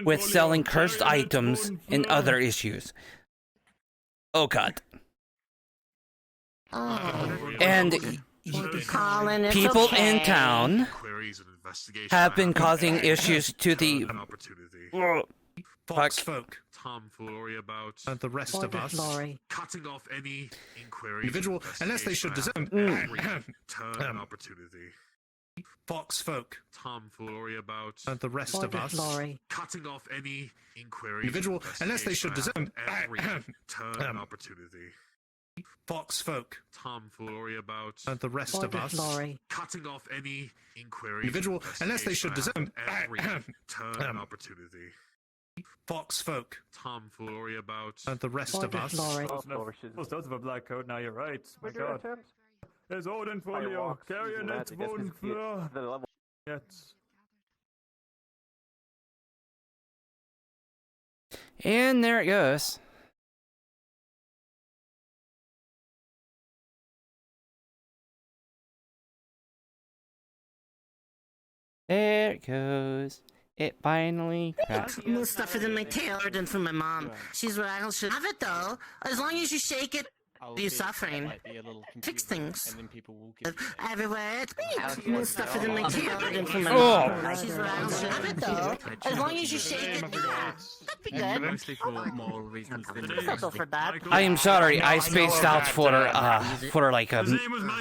S1: with selling cursed items and other issues. Oh God. And
S12: Colin, it's
S1: people
S12: okay.
S1: in town have been causing issues to the
S8: Fox folk tomfoolery about
S5: the rest of us
S8: cutting off any inquiry individual unless they should deserve turn opportunity. Fox folk tomfoolery about
S5: the rest of us
S8: cutting off any inquiry individual unless they should deserve turn opportunity. Fox folk tomfoolery about
S5: the rest of us
S8: cutting off any inquiry individual unless they should deserve turn opportunity. Fox folk tomfoolery about
S5: the rest of us
S18: Those of a black coat, now you're right. My God. There's Odin Folio, carrying it, Woden Fleur.
S1: And there it goes. There it goes. It finally cracks.
S12: More stuff is in my tail than from my mom. She's right. I should have it though. As long as you shake it, you're suffering. Fix things. Everywhere it's me. More stuff is in my tail than from my mom. She's right. I should have it though. As long as you shake it, yeah, that'd be good.
S6: Mostly for moral reasons than
S12: Settle for that.
S1: I am sorry, I spaced out for like a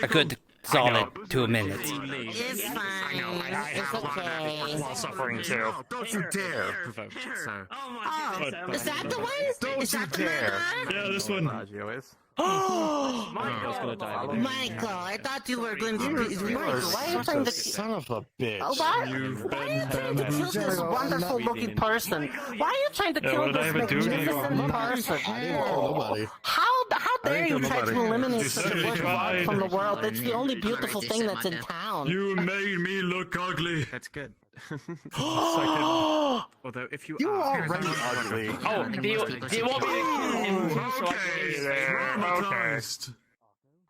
S1: good solid 2 minutes.
S12: It's fine. It's okay.
S18: While suffering too.
S8: Don't you dare!
S12: Oh, is that the one? Is that the
S8: dare.
S18: Yeah, this one.
S12: Oh,
S11: Michael,
S12: I thought you were going to be. Michael, why are you trying to?
S8: Son of a bitch!
S12: Oh, what? Why are you trying to kill this wonderful-looking person? Why are you trying to kill this magnificent person? How dare you try to eliminate such a work of art from the world? It's the only beautiful thing that's in town.
S18: You made me look ugly.
S11: That's good. Although if you are
S8: already ugly.
S13: Oh, do you want me to
S18: Okay.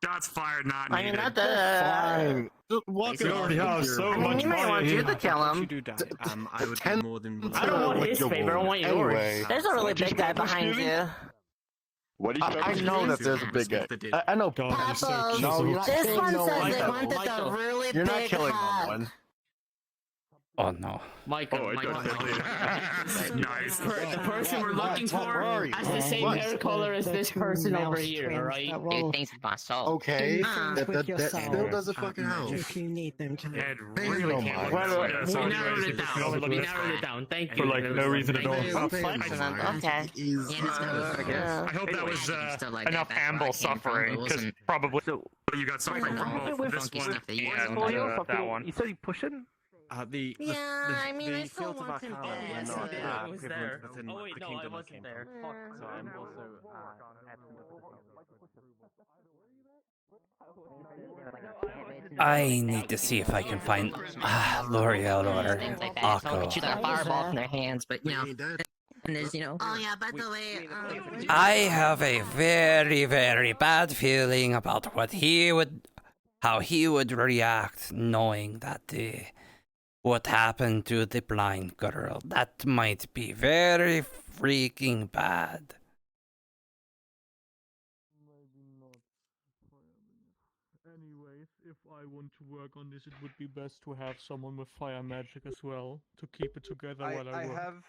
S18: Shots fired, not
S12: I mean,
S18: needed.
S12: not that.
S8: Fine. Walk
S18: You already have so
S12: I mean,
S18: much
S12: you might want you to kill
S11: If you
S12: him.
S11: do die, I would be more than
S12: I don't want his favor. I want yours.
S8: Anyway.
S12: There's a really big guy behind you.
S2: What do you
S8: I know that there's a big guy. I know.
S12: Papa's.
S8: No, you're not
S12: This
S8: killing
S12: one
S8: no
S12: says
S8: one.
S12: they wanted a really
S8: You're not
S12: big
S8: killing no
S12: hug.
S8: one.
S1: Oh no.
S16: Michael,
S18: Nice.
S16: The person we're looking for has the same hair color as this person over here, alright?
S12: Dude thinks it's my soul.
S8: Okay, that still doesn't fucking help.
S5: if you need them to.
S18: Ed
S8: Pay
S18: really
S8: no
S18: can't
S8: mind.
S18: wait.
S16: We narrowed it down. We narrowed it down. Thank you.
S18: For like no reason at all.
S12: Okay.
S18: I hope that was enough amble suffering, because probably you got suffering from both this one and that one.
S3: You said you push it?
S12: Yeah, I mean, I still
S11: fields of
S12: want him
S11: Arcana
S12: dead.
S11: are not
S13: I was
S11: equivalent
S13: there.
S11: within
S13: Oh wait,
S11: the
S13: no,
S11: kingdom
S13: I
S11: I
S13: wasn't
S11: came
S13: there.
S11: from. So I'm also
S1: I need to see if I can find L'Oreal or
S12: Things like that. So
S1: Akko.
S12: shoot a fireball from their hands, but you know. And there's, you know. Oh yeah, by the way,
S1: I have a very, very bad feeling about how he would react knowing that what happened to the blind girl. That might be very freaking bad.
S18: Anyways, if I want to work on this, it would be best to have someone with fire magic as well to keep it together while I work.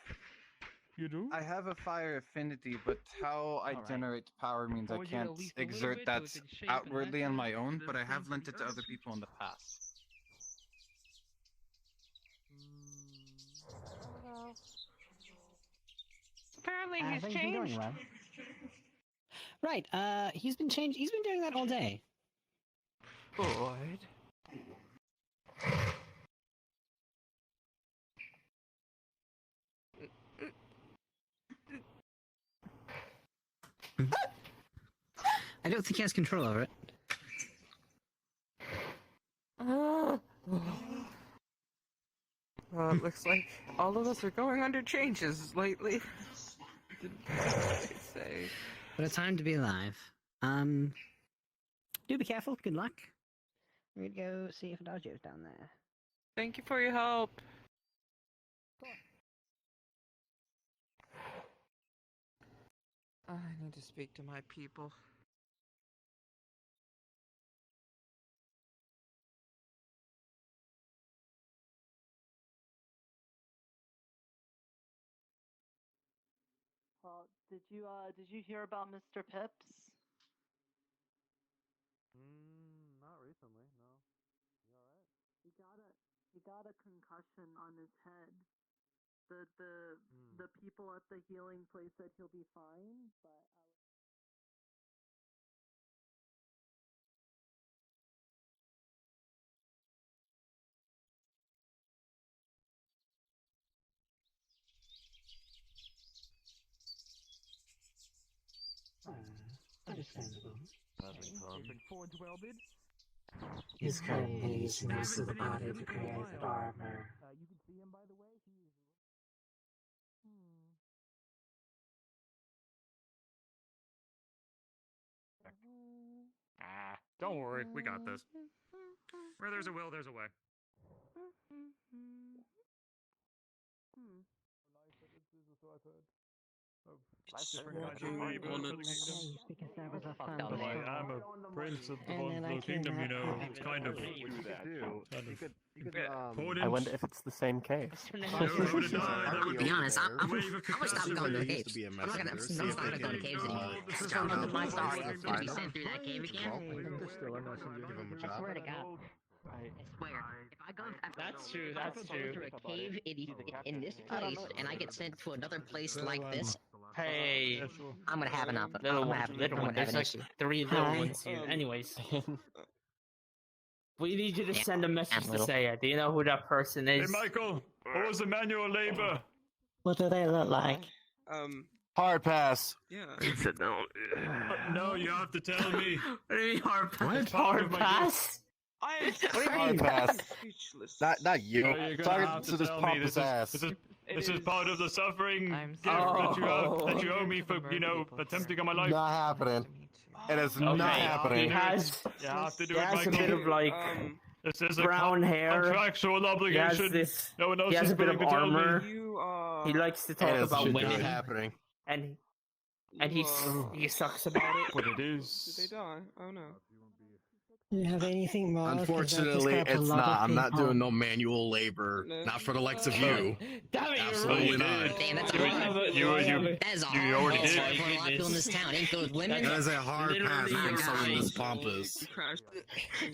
S18: You do?
S3: I have a fire affinity, but how I generate power means I can't exert that outwardly on my own, but I have lent it to other people in the past.
S9: Apparently he's changed.
S5: Right. He's been changed. He's been doing that all day.
S3: Good.
S5: I don't think he has control over it.
S19: Looks like all of us are going under changes lately. Didn't say.
S5: What a time to be alive. Do be careful. Good luck. We're gonna go see if Adagio's down there.
S19: Thank you for your help. I need to speak to my people.
S20: Did you hear about Mr. Pips?
S18: Not recently, no. You alright?
S20: He got a concussion on his head. The people at the healing place said he'll be fine, but
S5: Understandable.
S20: He's currently using most of the body to create armor.
S18: You can see him, by the way.
S16: Don't worry, we got this. Where there's a will, there's a way.
S18: I'm a prince of the Bonslow Kingdom, you know. It's kind of.
S11: I wonder if it's the same cave.
S12: To be honest, I'm gonna stop going to the caves. I'm not gonna go to caves anymore. This is my story. It's gonna be sent through that cave again. I swear to God. I swear. If I go,
S13: That's true. That's true.
S12: through a cave in this place, and I get sent to another place like this,
S13: Hey,
S12: I'm gonna have enough.
S13: little
S12: I'm
S13: one,
S12: gonna
S13: little
S12: have
S13: one. There's
S12: an
S13: like
S12: issue.
S13: 3 little ones here. Anyways, we need you to send a message to Saya. Do you know who that person
S18: Hey,
S13: is?
S18: Michael, what was the manual labor?
S5: What do they look like?
S7: Hard pass.
S19: Yeah.
S13: Sit down.
S18: No, you have to tell me.
S13: What do you mean hard pass?
S18: It's part of
S13: Hard
S18: my
S13: pass?
S7: Hard pass.
S19: Speechless.
S7: Not you.
S18: No, you're gonna
S7: Talking
S18: have
S7: to
S18: to
S7: this
S18: tell me.
S7: pompous ass.
S18: This is part of the suffering gift
S13: sorry.
S18: that you owe me for, attempting on my life.
S7: Not happening. It is not happening.
S13: He has,
S18: You have to do
S13: he
S18: it,
S13: has a
S18: Michael.
S13: bit of like
S18: This is
S13: brown
S18: a
S13: hair.
S18: contractual obligation.
S13: He has this.
S18: No one else
S13: He has
S18: is
S13: a bit
S18: willing
S13: of
S18: to tell me.
S13: armor. He likes to talk
S7: It is
S13: about
S7: not
S13: women,
S7: happening.
S13: and he sucks about it.
S18: But it is.
S19: Did they die? Oh no.
S5: Do you have anything more? 'Cause I just
S7: Unfortunately,
S5: got a
S7: it's
S5: lot
S7: not.
S5: of
S7: I'm not
S5: people.
S7: doing no manual labor. Not for the likes of you.
S13: Damn it,
S7: Absolutely not.
S12: Damn, that's
S18: You-
S12: a hard.
S18: you-
S12: That is a
S18: you
S12: hard
S18: already
S12: pass
S18: did.
S12: for a lot of people in this town. Ain't those women?
S7: That is a hard pass
S13: Literally,
S7: for someone
S13: you're
S7: this pompous.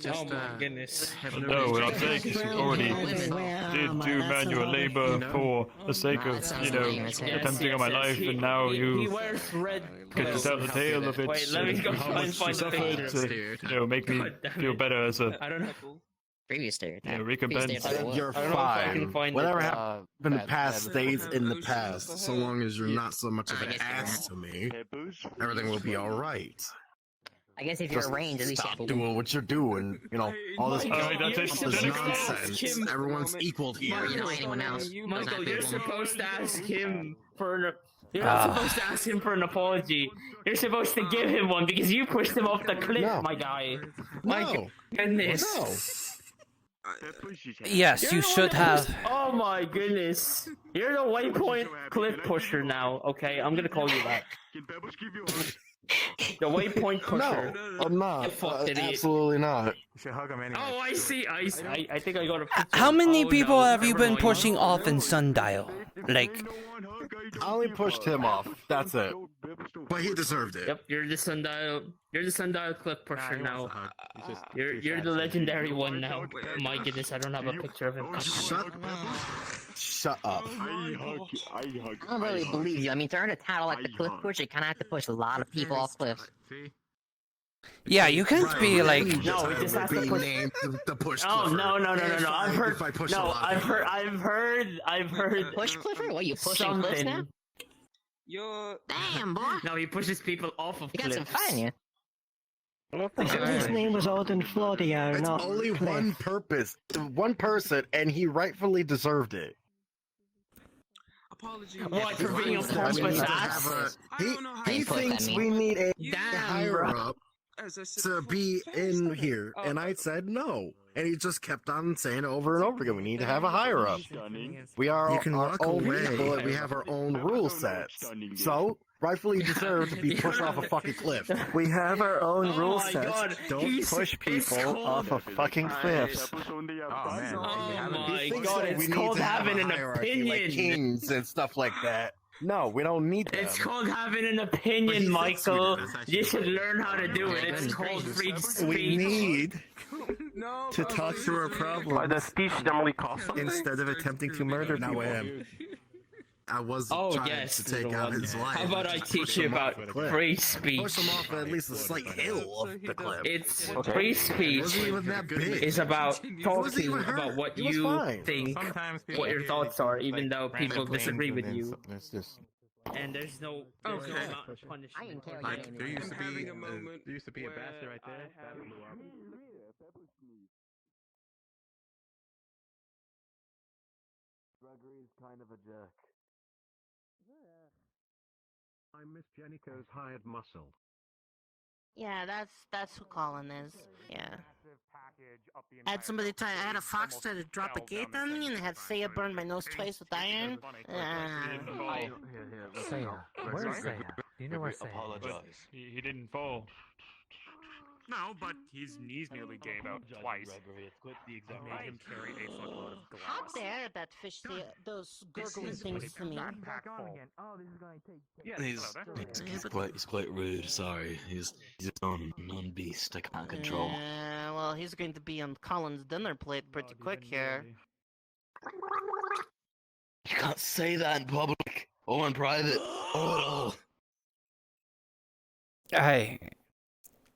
S13: Oh my goodness.
S18: No, what I'm saying is you already did do manual labor for the sake of, attempting on my life, and now
S13: He
S18: you
S13: wears red
S18: get to
S13: clothes.
S18: tell the tale of it,
S13: Wait, let me go
S18: and how
S13: try and
S18: much
S13: find
S18: you
S13: the
S18: suffered
S13: picture.
S18: to, make me
S13: God damn
S18: feel
S13: it.
S18: better as a
S13: I don't know.
S12: Previous stereotype.
S18: recompense.
S12: Previous stereotype.
S7: You're
S13: I don't know if I can
S7: fine.
S13: find
S7: Whatever
S13: it.
S7: happened in the past stays in the past. So long as you're not so much of an ass to me, everything will be all right.
S12: I guess if you're
S7: Just
S12: arranged, at least you
S7: stop
S12: have to.
S7: doing what you're doing. All this
S18: Alright, that's it.
S7: is
S18: Jennifer.
S7: nonsense. Everyone's equal here.
S12: Or you know anyone else.
S13: Michael, you're supposed to ask him for an. You're not supposed to ask him for an apology. You're supposed to give him one because you pushed him off the cliff,
S7: No.
S13: my guy.
S7: No.
S13: Goodness.
S1: Yes, you should have.
S13: Oh my goodness. You're the Waypoint cliff pusher now, okay? I'm gonna call you that. The Waypoint pusher.
S7: No, I'm not.
S13: fucked idiot.
S7: Absolutely not.
S3: You should hug him anyway.
S13: Oh, I see. I think I got a picture.
S1: How many
S13: Oh,
S1: people
S13: no,
S1: have you
S13: never
S1: been
S13: mind.
S1: pushing off in Sundial? Like,
S7: I only pushed him off. That's it. But he deserved it.
S13: Yep, you're the Sundial. You're the Sundial cliff pusher now. You're the legendary one now. My goodness, I don't have a picture of him.
S7: Shut up.
S12: I don't really believe you. I mean, to earn a title like the cliff pusher, you kind of have to push a lot of people off cliffs.
S1: yeah, you can't be like.
S13: No, we just have to push.
S7: The push
S13: Oh
S7: Clifford.
S13: no! I've heard.
S7: If I push a
S13: No,
S7: lot of
S13: I've heard.
S12: Push Clifford? What, you pushing cliffs
S13: something.
S12: now?
S19: You're.
S12: Damn, boy.
S13: No, he pushes people off of
S12: You got
S13: cliffs.
S12: some fun in you.
S5: His name was Odin Flodio,
S21: It's
S5: not
S21: only
S5: Cliff.
S21: one purpose, one person, and he rightfully deserved it.
S6: Apologies.
S13: What, for being a pompous ass?
S21: He thinks we need a higher up to be in here, and I said no. And he just kept on saying over and over again, we need to have a higher up. We are our own people, and we have our own rule sets. So, rightfully deserve to be pushed off a fucking cliff.
S10: We have our own rule
S13: my
S10: sets.
S13: God,
S10: Don't push people off of fucking cliffs.
S13: Oh my
S21: Thinks
S13: god,
S21: that we
S13: it's
S21: need
S13: called
S21: to have
S13: having
S21: a
S13: an
S21: hierarchy, like
S13: opinion.
S21: kings and stuff like that. No, we don't need that.
S13: It's called having an opinion, Michael. You should learn how to do it. It's called free speech.
S21: We need to talk through our problem.
S11: The speech normally costs
S21: instead of attempting to murder people. I was trying to take out his life.
S13: How about I teach you about free speech?
S21: Push him off at least a slight hill of the cliff.
S13: It's free speech is about talking about what you think, what your thoughts are, even though people disagree with you. And there's no amount of punishment.
S3: There used to be a bastard right there.
S21: Gregory's kind of a jerk.
S15: I'm Miss Jenico's hired muscle.
S12: Yeah, that's who Colin is. Yeah. I had somebody try. I had a fox try to drop a gate on me, and I had Saya burn my nose twice with iron.
S20: Saya, where's Saya? Do you know where Saya is?
S16: Apologize. He didn't fall. No, but his knees nearly gave out twice. I made him carry a fuckload of glass.
S12: How dare that fish say those gurgling things to me?
S22: He's quite rude. Sorry, he's his own beast. I can't control.
S12: Yeah, well, he's going to be on Colin's dinner plate pretty quick here.
S22: You can't say that in public or in private or at all.
S1: Hey.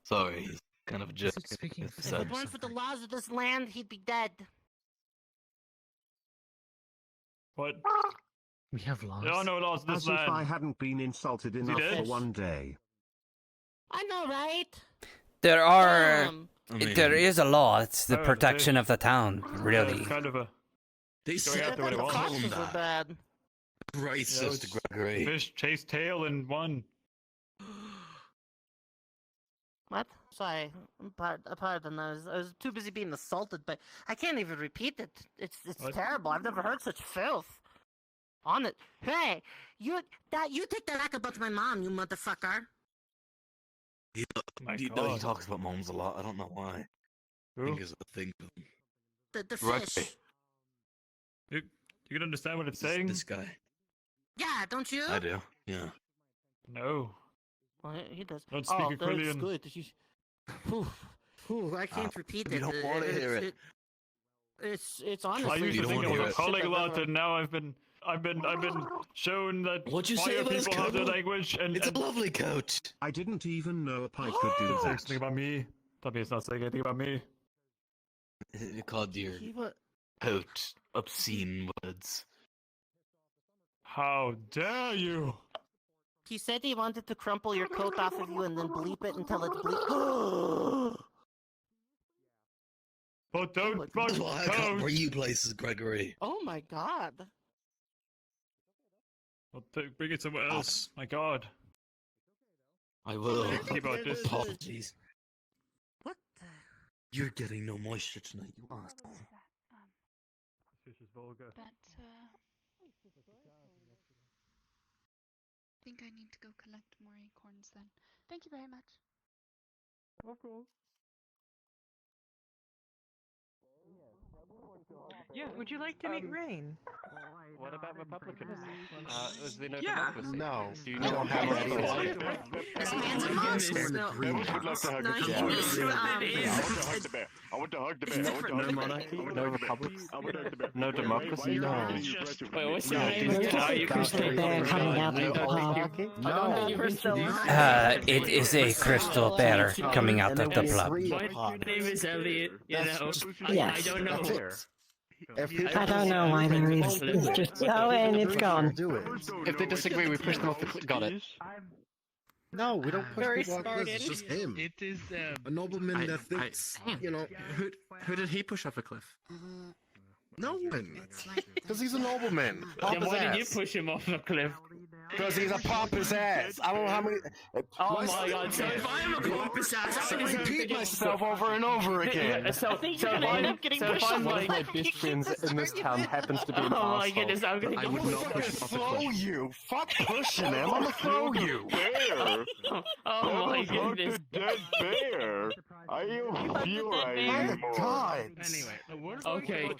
S22: Sorry, he's kind of a jerk.
S12: If it weren't for the laws of this land, he'd be dead.
S16: What?
S15: We have laws.
S16: There are no laws in this
S15: As
S16: land.
S15: if I hadn't been insulted enough for one day.
S12: I know, right?
S1: There are.
S22: I mean-
S1: There is a law. It's the
S16: Oh,
S1: protection of the town, really.
S16: Kind of a.
S22: They
S16: Going
S22: said
S16: after what he
S22: the
S16: wants.
S22: foxes
S12: are bad.
S22: Racist, Gregory.
S16: Fish chased tail and won.
S12: What? Sorry, pardon. I was too busy being assaulted, but I can't even repeat it. It's
S16: What?
S12: terrible. I've never heard such filth. On it. Hey, you take that back about my mom, you motherfucker.
S22: He
S16: God.
S22: talks about moms a lot. I don't know why. I think it's a thing.
S12: The
S22: Right.
S12: fish.
S16: You can understand what it's saying?
S22: This guy.
S12: Yeah, don't you?
S22: I do. Yeah.
S16: No.
S12: Well, he does.
S16: Don't speak
S12: oh, that's
S16: Aquilian.
S12: good. I can't repeat
S22: you
S12: it.
S22: don't want to hear it.
S12: It's honestly.
S16: I used to
S22: don't
S16: think
S22: wanna
S16: I
S22: hear
S16: was
S22: it.
S16: a polyglot, and now I've been shown that
S22: What'd you say
S16: fire
S22: about his
S16: people have their
S22: coat?
S16: language, and
S22: It's a lovely coat.
S15: I didn't even know a pike could do
S16: Don't say
S15: that.
S16: anything about me. Tell me it's not saying anything about me.
S22: You called your
S12: He wa-
S22: coat obscene words.
S16: How dare you!
S12: He said he wanted to crumple your coat off of you and then bleep it until it bleep.
S16: But don't fuck
S22: That's why I can't
S16: coats!
S22: bring you places, Gregory.
S12: Oh my god.
S16: Well, bring it somewhere else. My God.
S22: I will.
S16: Think about this.
S22: Apologies.
S12: What?
S22: You're getting no moisture tonight, you asshole.
S16: Fish is vulgar.
S9: But, I think I need to go collect more acorns then. Thank you very much.
S16: Of course.
S19: Yeah, would you like to meet Rain?
S11: What about Republicans? Was there no
S19: Yeah.
S11: democracy?
S21: No.
S11: Do you
S21: We
S11: know
S21: don't have
S11: what
S21: any
S11: it
S21: of
S11: is?
S12: This man's a monster.
S2: I would like to hug the bear. I want to hug the bear.
S11: No monarchy, no republics,
S10: No democracy, no.
S13: Wait, what's your name?
S5: There's
S13: Are you
S5: a crystal bear coming out of the pub.
S1: It is a crystal bear coming out of the pub.
S13: My name is Elliot, you know.
S5: Yes.
S13: I don't know.
S5: I don't know why there is. It's just and it's gone.
S21: Do it.
S11: If they disagree, we push them off the cliff. Got it.
S21: No, we don't push
S5: Very
S21: people off cliffs. It's
S5: Spartan.
S21: just him.
S17: It is
S21: A nobleman that thinks, you know.
S11: Who did he push off a cliff?
S21: No one. Because he's a nobleman.
S13: Then why did you push him off a cliff?
S21: Because he's a pompous ass. I don't know how many.
S13: Oh my god, so if I'm a pompous ass,
S21: I repeat myself over and over again.
S13: So if I'm
S11: one of my best friends in this town happens to be an
S13: oh my
S11: asshole,
S13: goodness, I'm gonna
S11: I would not push him off a
S21: Throw
S11: cliff.
S21: you. Fuck pushing him. I'm gonna throw you.
S2: Bear.
S13: Oh my goodness.
S2: Dead bear. I don't feel right anymore.
S21: God.
S17: Anyway,
S13: Okay,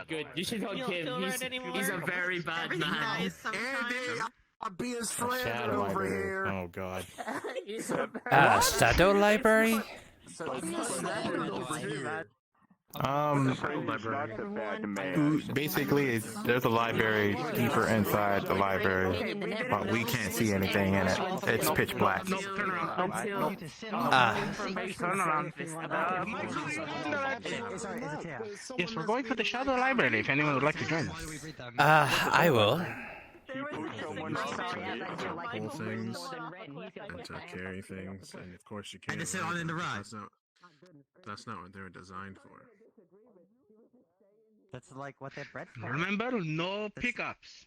S13: good. You should hug him. He's a very bad man.
S21: Andy, I'm being slandered over here.
S10: Oh god.
S1: Shadow Library?
S10: Basically, there's a library deeper inside the library, but we can't see anything in it. It's pitch black.
S17: turn around. Yes, we're going to the Shadow Library if anyone would like to join us.
S1: I will.
S21: Pull things, and to carry things, and of course you can't.
S4: And to sit on in the ride.
S21: That's not what they were designed for.
S4: That's like what they're bred for.
S17: Remember, no pickups.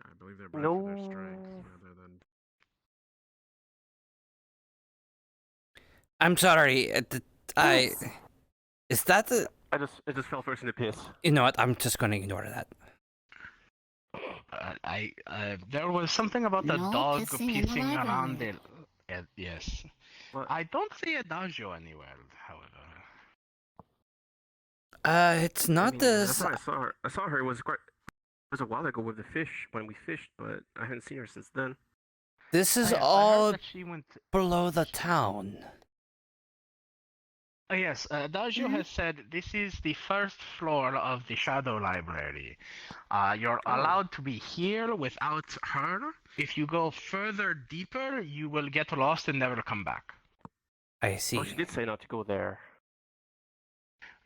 S21: I believe they're bred for their strength rather than.
S1: I'm sorry. Is that the?
S11: It just fell first in the piss.
S1: You know what? I'm just gonna ignore that.
S17: There was something about the
S20: No
S17: dog
S20: pissing in the
S17: pissing around
S20: library.
S17: it. Yes. I don't see Adagio anywhere, however.
S1: It's not the.
S11: I saw her. It was a while ago with the fish when we fished, but I haven't seen her since then.
S1: This is
S17: I heard
S1: all
S17: that she went
S1: below the town.
S17: Yes, Adagio has said this is the first floor of the Shadow Library. You're allowed to be here without her. If you go further deeper, you will get lost and never come back.
S1: I see.
S11: Oh, she did say not to go there.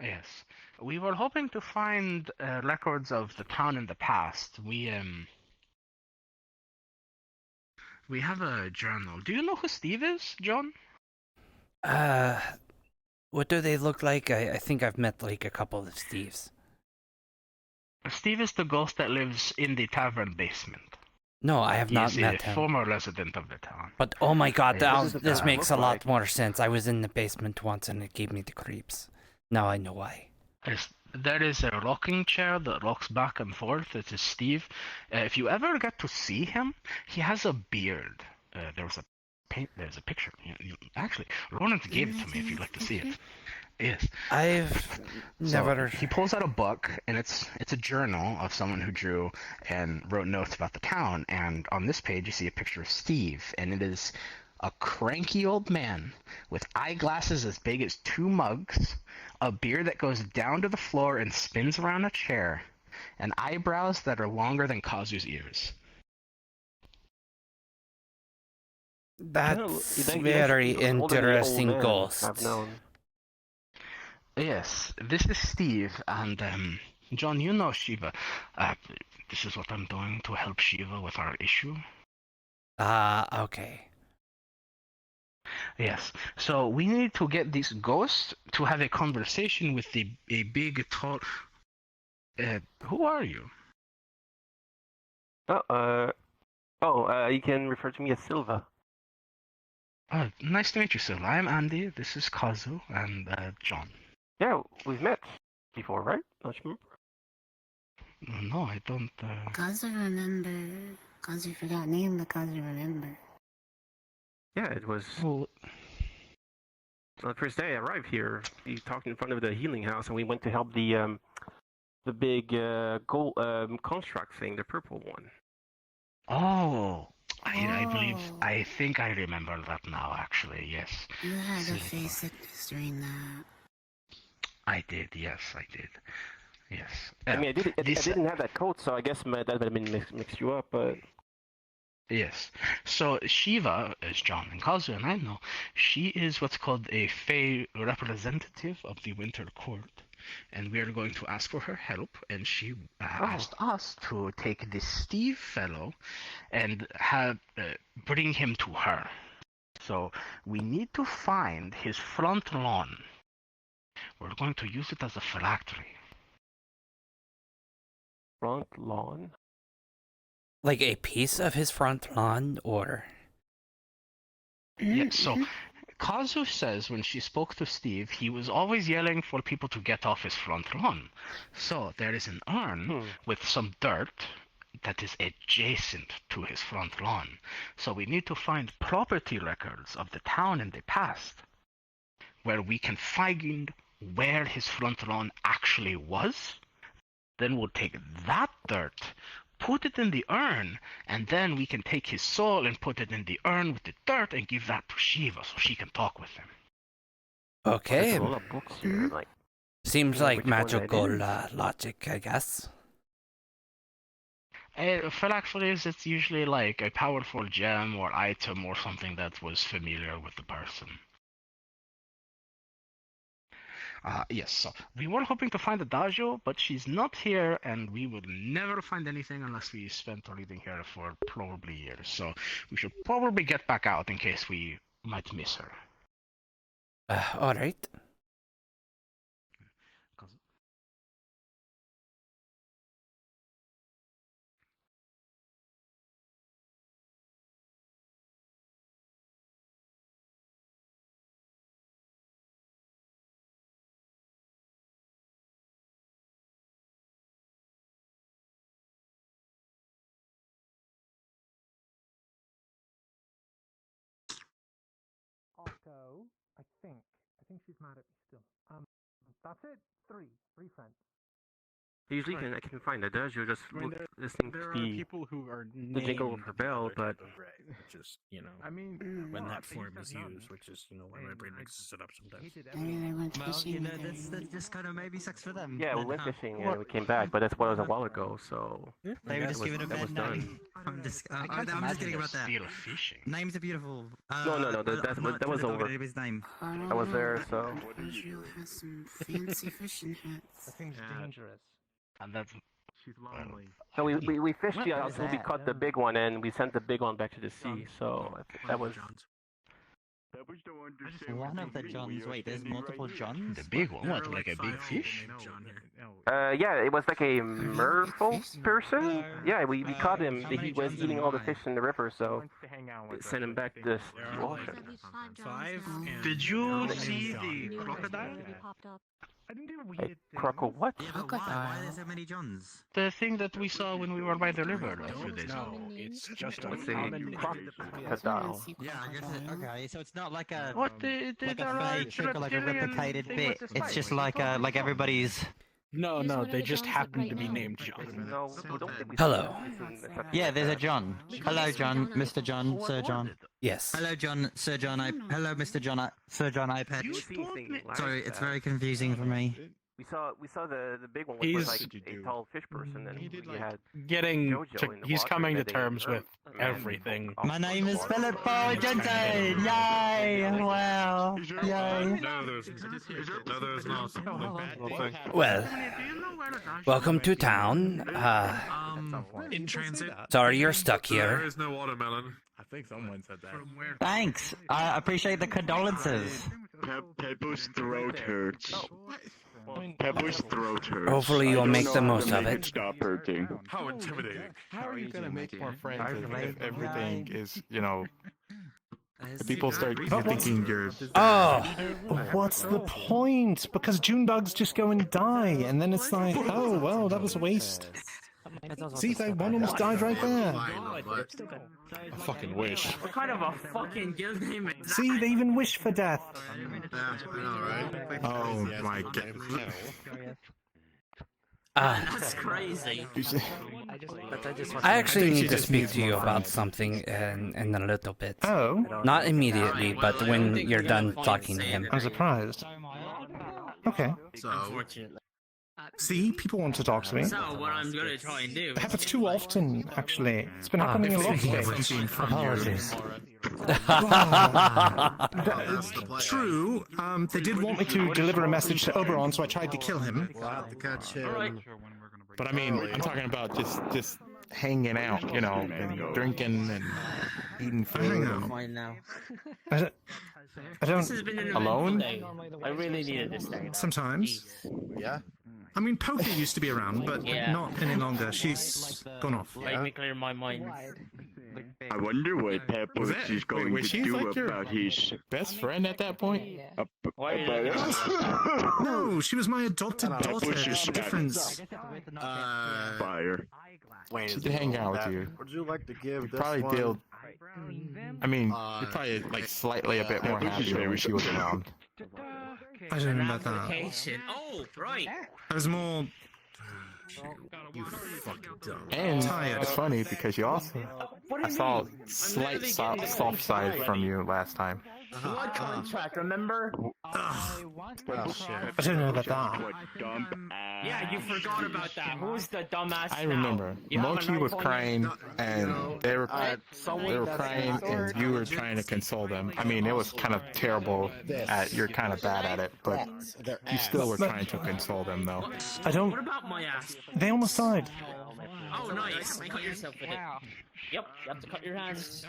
S17: Yes. We were hoping to find records of the town in the past. We have a journal. Do you know who Steve is, John?
S1: What do they look like? I think I've met like a couple of Steves.
S17: Steve is the ghost that lives in the tavern basement.
S1: No, I have not met
S17: He's a
S1: him.
S17: former resident of the town.
S1: But oh my god,
S17: Hey,
S1: this makes a
S17: look
S1: lot
S17: like?
S1: more sense. I was in the basement once and it gave me the creeps. Now I know why.
S17: There is a rocking chair that rocks back and forth. It is Steve. If you ever get to see him, he has a beard. There's a picture. Actually, Ronan gave it to me if you'd like to see it. Yes.
S1: I've never.
S17: He pulls out a book, and it's a journal of someone who drew and wrote notes about the town. And on this page, you see a picture of Steve, and it is a cranky old man with eyeglasses as big as 2 mugs, a beard that goes down to the floor and spins around a chair, and eyebrows that are longer than Kazu's ears.
S1: That's very interesting ghost.
S17: Yes, this is Steve, and John, you know Shiva. This is what I'm doing to help Shiva with our issue.
S1: Okay.
S17: Yes, so we need to get this ghost to have a conversation with a big, tall... who are you?
S11: You can refer to me as Silva.
S17: Nice to meet you, Silva. I'm Andy, this is Kazu, and John.
S11: Yeah, we've met before, right? Don't you remember?
S17: No, I don't...
S20: Kazu remember. Kazu forgot name, but Kazu remember.
S11: Yeah, it was... On the first day I arrived here, you talked in front of the healing house, and we went to help the big gold construct thing, the purple one.
S17: Oh, I think I remember that now, actually, yes.
S20: You had a face sickness during that.
S17: I did, yes, I did. Yes.
S11: I mean, I didn't have that coat, so I guess that might have been mixed you up, but...
S17: Yes. So Shiva, as John and Kazu and I know, she is what's called a Fey representative of the Winter Court. and we are going to ask for her help. And she asked us to take this Steve fellow and bring him to her. So we need to find his front lawn. We're going to use it as a phylactery.
S11: Front lawn?
S1: Like a piece of his front lawn, or?
S17: Yeah, so Kazu says when she spoke to Steve, he was always yelling for people to get off his front lawn. So there is an urn with some dirt that is adjacent to his front lawn. So we need to find property records of the town in the past where we can find where his front lawn actually was. Then we'll take that dirt, put it in the urn, and then we can take his soul and put it in the urn with the dirt and give that to Shiva so she can talk with him.
S1: Okay.
S11: There's a lot of books here, like,
S1: Seems
S11: you know,
S1: like
S11: which one that
S1: magical
S11: is.
S1: logic, I guess.
S17: Phylacteries, it's usually like a powerful gem or item or something that was familiar with the person. Yes, so we were hoping to find Adagio, but she's not here, and we would never find anything unless we spent our living here for probably years. So we should probably get back out in case we might miss her.
S1: Alright.
S11: Octo, I think she's mad at me still. That's it. Three friends. Usually I can find Adagio just listening to the jingle of her bell, but
S21: Just, you know,
S11: I mean,
S21: when
S11: well,
S21: that
S11: things
S21: form
S11: have
S21: is
S11: none.
S21: used, which is, you know, why my brain mixes it up sometimes.
S5: Well, you know, that's just kind of maybe sucks for them.
S11: Yeah, we
S5: Then,
S11: went
S5: huh?
S11: fishing and we came back, but that's what was a while ago, so
S5: They were just given a
S11: that was
S5: bad name.
S11: done.
S5: I'm just
S17: can't
S5: kidding about that.
S17: Steal fishing.
S5: Names are beautiful.
S11: No, that was over.
S5: His name.
S11: I was there, so.
S20: Adagio has some fancy fishing hats.
S11: That thing's dangerous.
S17: And that's
S11: She's lonely. So we fished
S5: What
S11: the
S5: is
S11: until we
S5: that?
S11: caught the big one, and we sent the big one back to the sea. So that was.
S5: One of the Johns. Wait, there's multiple Johns?
S17: the big one. What, like a big fish?
S11: Yeah, it was like a merfolk person. Yeah, we caught him. He was eating all the fish in the river, so sent him back to the ocean.
S22: 5.
S11: Did you see the crocodile? Croco what?
S5: Yeah, but why are there so many Johns?
S17: The thing that we saw when we were by the river a few days ago.
S22: No, it's just a
S11: What's a
S22: common
S11: crocodile?
S5: Yeah, I guess okay, so it's not like a
S17: What the
S5: like a fake or like a replicated
S17: thing
S5: bit.
S17: with the
S5: It's just
S17: snake.
S5: like everybody's.
S22: No, they just happen to be named John.
S11: No, we don't think we
S1: Hello.
S5: Yeah, there's a John. Hello, John, Mr. John, Sir John.
S1: Yes.
S5: Hello, John, Sir John. Hello, Mr. John, Sir John iPad. Sorry, it's very confusing for me.
S11: We saw the big one was like a tall fish person, and we had Jojo in the
S22: he's
S11: water,
S22: coming to
S11: and they
S22: terms
S11: hurt
S22: with
S11: him, and
S22: everything.
S5: My name is Philip Jensen. Yay! Wow! Yay!
S22: No, there's not.
S1: Well, welcome to town.
S22: In transit.
S1: Sorry you're stuck
S22: There
S1: here.
S22: is no watermelon.
S8: I think someone said that.
S5: Thanks. I appreciate the condolences.
S2: Pebbles' throat hurts. Pebbles' throat hurts.
S1: Hopefully you'll make the most of it.
S2: Stop hurting.
S8: How intimidating. How are you gonna make more friends if everything is, you know, people start thinking you're...
S1: Oh!
S10: What's the point? Because June bugs just go and die, and then it's like, oh, well, that was a waste. See, that one almost died right there.
S8: I fucking wish.
S13: What kind of a fucking guild name is that?
S10: See, they even wish for death.
S8: Oh my god.
S13: That's crazy.
S1: I actually need to speak to you about something in a little bit.
S10: Oh?
S1: Not immediately, but when you're done talking to him.
S10: I'm surprised. Okay.
S8: So,
S14: See, people want to talk to me.
S13: So what I'm gonna try and do.
S14: It happens too often, actually. It's been happening a lot today.
S10: Apologies.
S14: True. They did want me to deliver a message to Oberon, so I tried to kill him.
S21: We'll have to catch him.
S8: But I mean, I'm talking about just hanging out, you know, and drinking and eating food.
S13: Fine now.
S14: I don't.
S13: This has been an
S8: alone.
S13: I really needed this day.
S14: Sometimes.
S21: Yeah.
S14: I mean, Poki used to be around, but
S13: Yeah.
S14: not any longer. She's gone off.
S13: Make me clear my mind.
S2: I wonder what Pebbles is going
S8: was
S2: to
S8: she
S2: do
S8: like your
S2: about his
S8: best friend at that point?
S14: No, she was my adopted daughter. There's a difference.
S2: Fire.
S21: Wayne,
S8: She could hang out with you.
S21: Would you like to give
S8: You'd
S21: this
S8: probably
S21: one?
S8: deal. I mean, you're probably like slightly a bit more happier when she was around.
S14: I don't know about that.
S13: Vacation. Oh, right.
S14: I was more. You fucking dumb.
S8: And
S14: Tired.
S8: it's funny because you also, I saw a slight soft side from you last time.
S13: Blood contract, remember?
S14: I don't know about that.
S13: Yeah, you forgot about that. Who's the dumbass?
S8: I remember. Mochi was crying, and they were crying, and you were trying to console them. I mean, it was kind of terrible. You're kind of bad at it, but you still were trying to console them, though.
S14: I don't.
S13: What about my ass?
S14: They almost died.
S13: Oh, nice. Cut yourself with it. Yep, you have to cut your hands.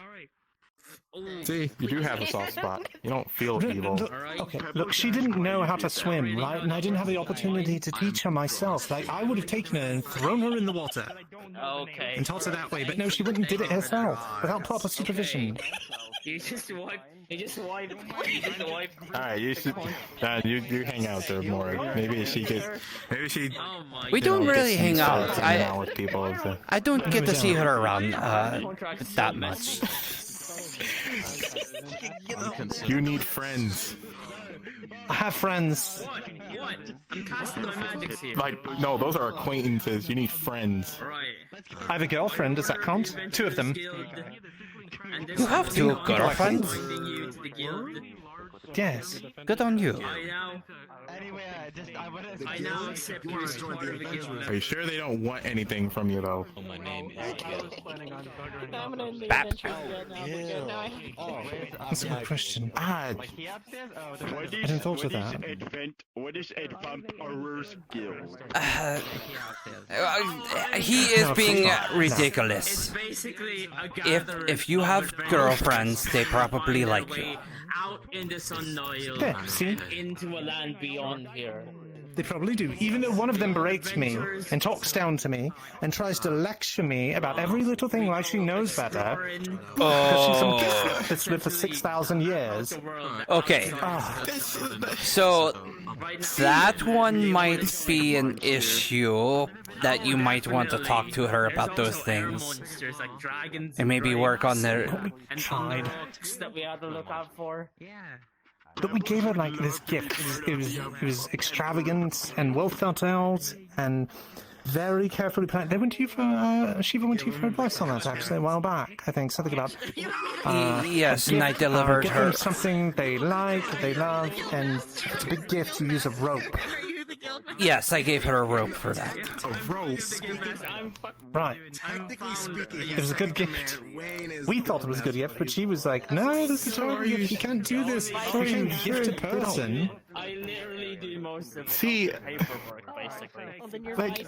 S8: See, you do have a soft spot. You don't feel evil.
S14: Okay, look, she didn't know how to swim, right? And I didn't have the opportunity to teach her myself. Like, I would have taken her and thrown her in the water
S13: Okay.
S14: and taught her that way. But no, she went and did it herself without proper supervision.
S13: You just wiped. You just wiped. You just wiped.
S8: All right, you should. You hang out there more. Maybe she gets. Maybe she.
S13: Oh my
S1: We don't really hang out.
S8: With people. So.
S1: I don't get to see her around that much.
S8: You need friends.
S14: I have friends.
S13: What? I'm casting my magic here.
S8: Like, no, those are acquaintances. You need friends.
S13: Right.
S14: I have a girlfriend, does that count? Two of them.
S1: You have two girlfriends?
S14: Yes.
S1: Good on you.
S13: I now accept you as part of the guild.
S8: Are you sure they don't want anything from you, though?
S22: Oh, my name is Gil.
S1: Bap.
S14: That's a good question.
S8: Ah,
S2: What
S14: I hadn't thought of that.
S2: What is Advampire's Guild?
S1: He is being ridiculous.
S13: It's basically a
S1: If you have girlfriends, they probably like you.
S13: Out in the Sundial,
S14: Yeah, see?
S13: into a land beyond here.
S14: They probably do. Even though one of them berates me and talks down to me and tries to lecture me about every little thing like she knows better. Because she's some kid that's lived for 6,000 years.
S1: Okay. So that one might be an issue that you might want to talk to her about those things. And maybe work on their...
S14: Tried.
S13: That we had to look out for.
S14: But we gave her like this gift. It was extravagant and well thought out and very carefully planned. They went to you for Shiva went to you for advice on that actually a while back. I think something about
S1: yes, and I delivered
S14: get
S1: her
S14: them something they like, they love, and it's a big gift to use a rope.
S1: Yes, I gave her a rope for that.
S14: A rope. Right. It was a good gift. We thought it was a good gift, but she was like, "No, this is horrible. You can't do this. You're a gifted person."
S13: I literally do most of
S8: See,
S13: paperwork, basically.
S8: like,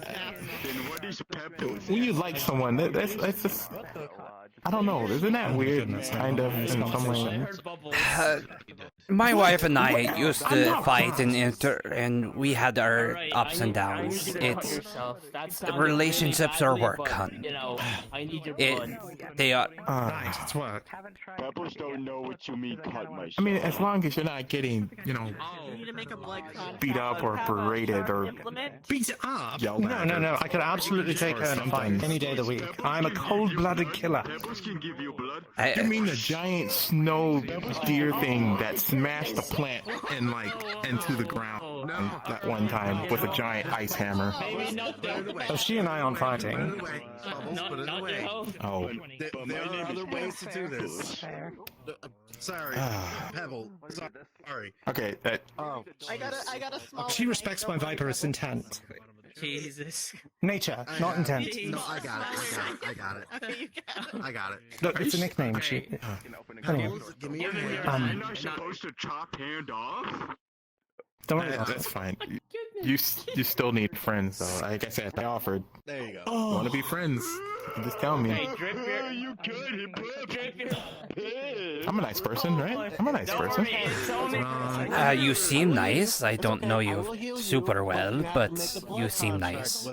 S8: when you like someone, that's just, I don't know, isn't that weird, kind of, in some way?
S1: My wife and I used to fight and we had our ups and downs. It's relationships are work, hun. They are.
S14: It's work.
S2: Pebbles don't know what you mean, cut myself.
S8: I mean, as long as you're not getting, beat up or berated or
S14: beat up.
S8: yelled at.
S14: No. I could absolutely take her in a fight any day of the week. I'm a cold-blooded killer.
S8: You mean the giant snow deer thing that smashed the plant and into the ground that one time with a giant ice hammer?
S14: Oh, she and I aren't fighting.
S8: Oh.
S21: There are other ways to do this. Sorry, Pebble. Sorry.
S8: Okay.
S12: I got a small.
S14: She respects my viperous intent.
S13: Jesus.
S14: Nature, not intent.
S21: No, I got it. I got it.
S12: Okay, you got it.
S21: I got it.
S14: Look, it's a nickname. She. Anyway,
S21: Give me your hand.
S2: I'm not supposed to chop hand off?
S14: don't worry.
S8: That's fine. You still need friends, though. Like I said, I offered.
S21: There you go.
S14: Oh.
S8: Want to be friends? Just tell me.
S13: Hey, drip your.
S2: You good,
S8: I'm a nice person, right? I'm a nice person.
S1: You seem nice. I don't know you super well, but you seem nice.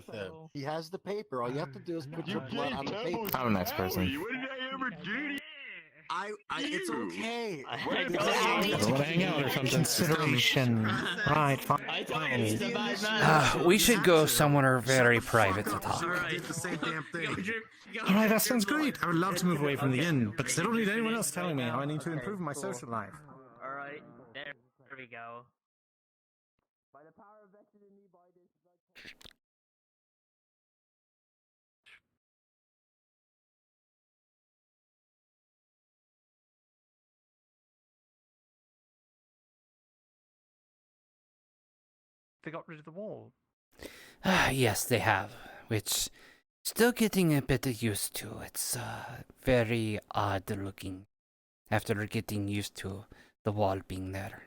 S21: He has the paper. All you have to do is put your blood on the paper.
S8: I'm a nice person.
S2: What did I ever do?
S21: It's okay.
S8: I want to hang out or something.
S14: Consideration. Right, fine.
S1: We should go somewhere very private to talk.
S21: Did the same damn thing.
S14: Alright, that sounds great. I would love to move away from the inn, but I don't need anyone else telling me how I need to improve my social life.
S13: Alright, there we go.
S14: They got rid of the wall.
S1: Yes, they have, which still getting a bit used to. It's very odd looking after getting used to the wall being there.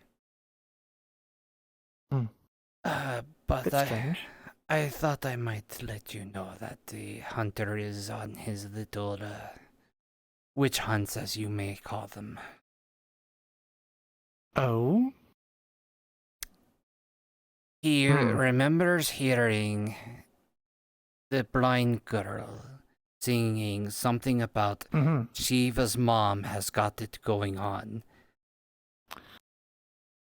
S1: But I thought I might let you know that the hunter is on his little witch hunts, as you may call them.
S14: Oh?
S1: He remembers hearing the blind girl singing something about Shiva's mom has got it going on.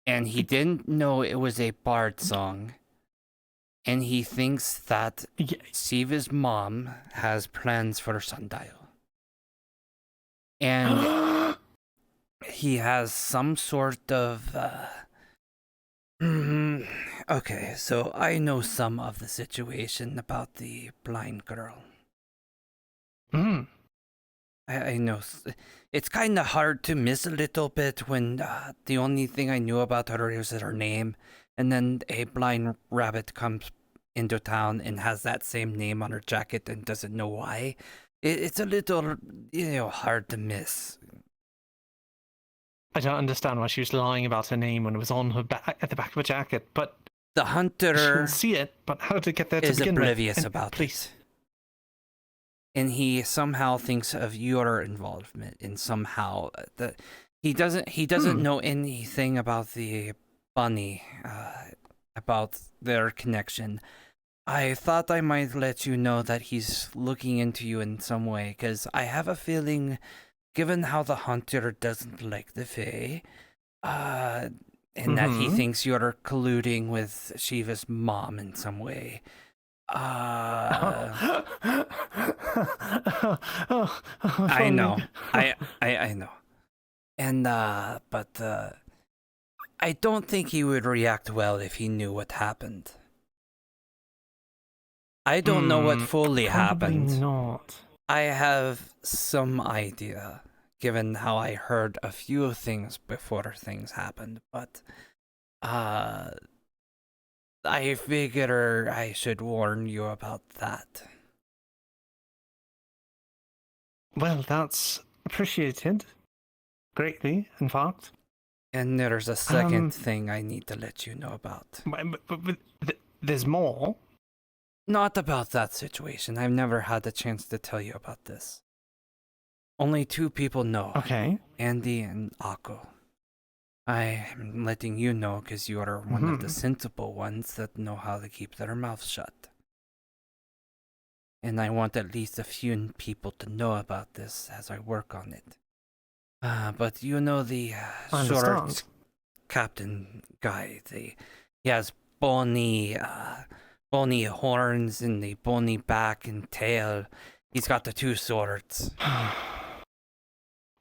S1: And he didn't know it was a bard song. And he thinks that Shiva's mom has plans for Sundial. And he has some sort of... Okay, so I know some of the situation about the blind girl. I know it's kind of hard to miss a little bit when the only thing I knew about her is her name, and then a blind rabbit comes into town and has that same name on her jacket and doesn't know why. It's a little, hard to miss.
S14: I don't understand why she was lying about her name when it was on her back at the back of her jacket, but
S1: the hunter
S14: she didn't see it. But how did it get there to
S1: is
S14: begin
S1: oblivious
S14: with?
S1: about
S14: please.
S1: it. And he somehow thinks of your involvement, and somehow that he doesn't know anything about the bunny, about their connection. I thought I might let you know that he's looking into you in some way, because I have a feeling, given how the hunter doesn't like the Fae, and that he thinks you're colluding with Shiva's mom in some way. I know. I know. And, but, I don't think he would react well if he knew what happened. I don't know what fully happened.
S14: Not.
S1: I have some idea, given how I heard a few things before things happened, but, I figure I should warn you about that.
S14: Well, that's appreciated. Greatly, in fact.
S1: And there's a second thing I need to let you know about.
S14: But there's more?
S1: Not about that situation. I've never had the chance to tell you about this. Only two people know.
S14: Okay.
S1: Andy and Akko. I am letting you know because you are one of the sensible ones that know how to keep their mouths shut. And I want at least a few people to know about this as I work on it. But you know the short captain guy. He has bony horns and the bony back and tail. He's got the two swords.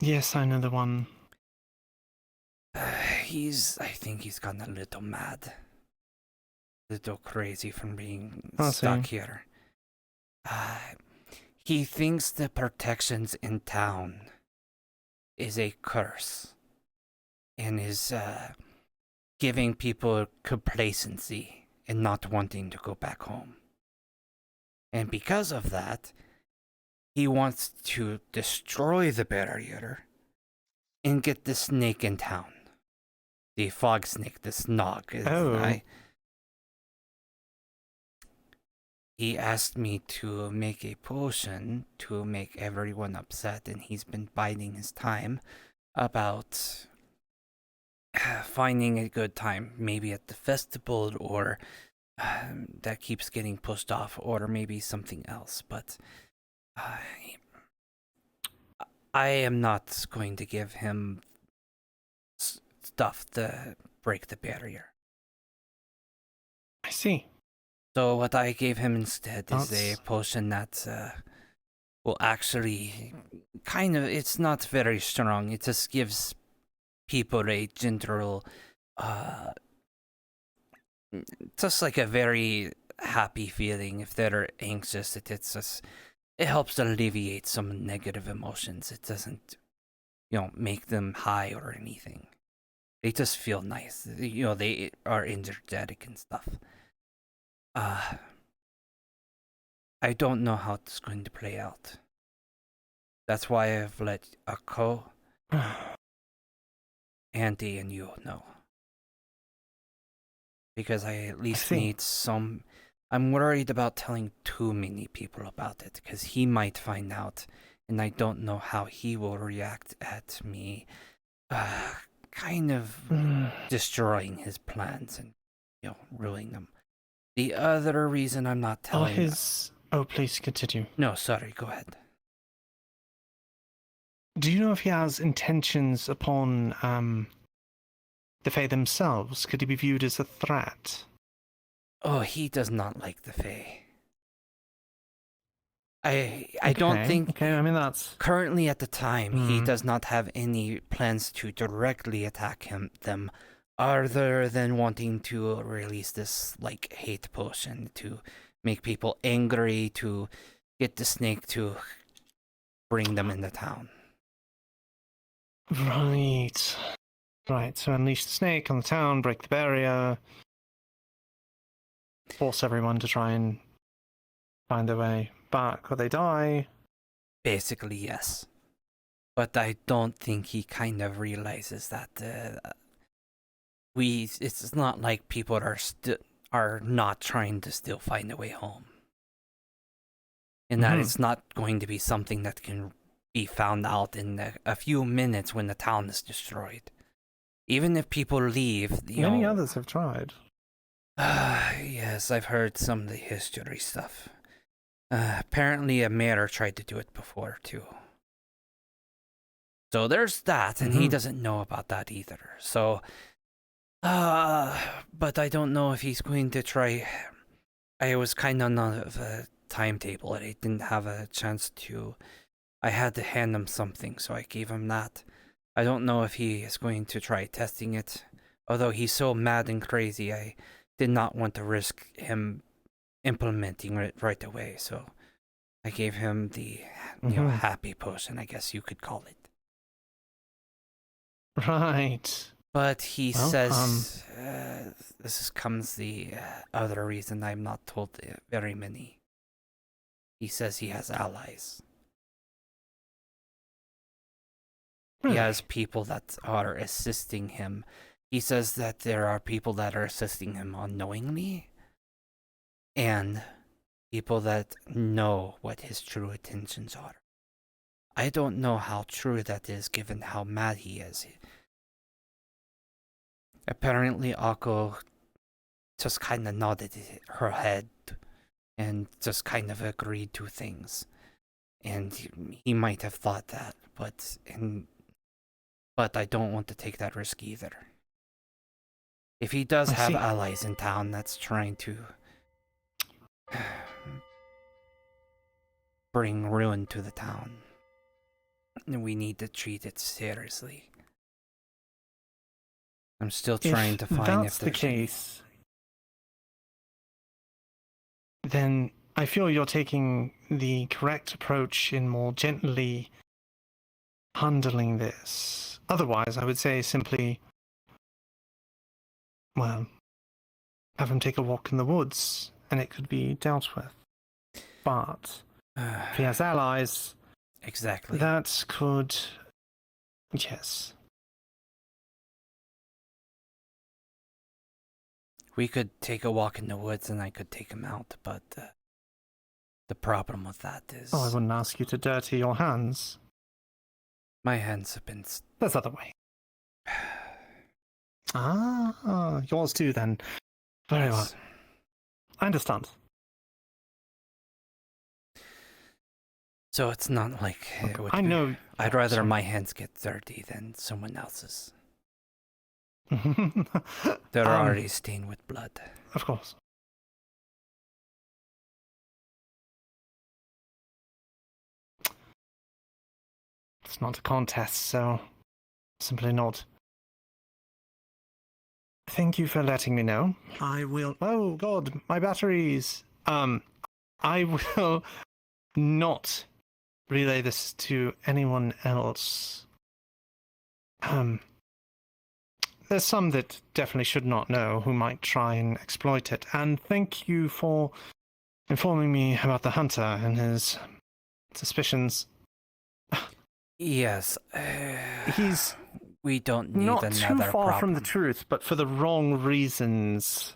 S14: Yes, I know the one.
S1: I think he's gotten a little mad. A little crazy from being
S14: I'll
S1: stuck
S14: see.
S1: here. He thinks the protections in town is a curse. and is giving people complacency and not wanting to go back home. And because of that, he wants to destroy the barrier and get the snake in town. The fog snake, the snog. He asked me to make a potion to make everyone upset, and he's been biding his time about finding a good time, maybe at the festival, or that keeps getting pushed off, or maybe something else. But I am not going to give him stuff to break the barrier.
S14: I see.
S1: So what I gave him instead is a potion that will actually it's not very strong. It just gives people a general, just like a very happy feeling. If they're anxious, it helps alleviate some negative emotions. It doesn't, make them high or anything. They just feel nice. They are energetic and stuff. I don't know how it's going to play out. That's why I've let Ako, Auntie, and you know. Because I at least need some... I'm worried about telling too many people about it, because he might find out, and I don't know how he will react at me kind of destroying his plans and, ruining them. The other reason I'm not telling...
S14: Oh, please continue.
S1: No, sorry, go ahead.
S14: Do you know if he has intentions upon the Fae themselves? Could he be viewed as a threat?
S1: Oh, he does not like the Fae. I don't think...
S14: Okay, I mean, that's...
S1: Currently at the time, he does not have any plans to directly attack them, other than wanting to release this, hate potion to make people angry, to get the snake to bring them into town.
S14: Right. Right, so unleash the snake on the town, break the barrier, force everyone to try and find their way back, or they die.
S1: Basically, yes. But I don't think he kind of realizes that it's not like people are not trying to still find a way home. And that it's not going to be something that can be found out in a few minutes when the town is destroyed. Even if people leave,
S14: Many others have tried.
S1: Yes, I've heard some of the history stuff. Apparently a mayor tried to do it before, too. So there's that, and he doesn't know about that either. So, but I don't know if he's going to try. I was kind of on a timetable, and I didn't have a chance to. I had to hand him something, so I gave him that. I don't know if he is going to try testing it. Although he's so mad and crazy, I did not want to risk him implementing it right away, so I gave him the happy potion, I guess you could call it.
S14: Right.
S1: But he says this comes the other reason I'm not told very many. He says he has allies. He has people that are assisting him. He says that there are people that are assisting him unknowingly, and people that know what his true intentions are. I don't know how true that is, given how mad he is. Apparently, Akko just kind of nodded her head and just kind of agreed to things. And he might have thought that, but I don't want to take that risk either. If he does have allies in town that's trying to bring ruin to the town, we need to treat it seriously. I'm still trying to find if
S14: that's the case. Then I feel you're taking the correct approach in more gently handling this. Otherwise, I would say simply well, have him take a walk in the woods, and it could be dealt with. But if he has allies,
S1: exactly,
S14: that could, yes.
S1: We could take a walk in the woods, and I could take him out, but the problem with that is...
S14: Oh, I wouldn't ask you to dirty your hands.
S1: My hands have been...
S14: There's other way. Ah, yours too, then. Very well. I understand.
S1: So it's not like it would
S14: I know.
S1: I'd rather my hands get dirty than someone else's. They're already stained with blood.
S14: Of course. It's not a contest, so simply not. Thank you for letting me know. I will... Oh, God, my batteries! I will not relay this to anyone else. There's some that definitely should not know who might try and exploit it. And thank you for informing me about the hunter and his suspicions.
S1: Yes.
S14: He's...
S1: We don't need
S14: not
S1: another
S14: too far
S1: problem.
S14: from the truth, but for the wrong reasons.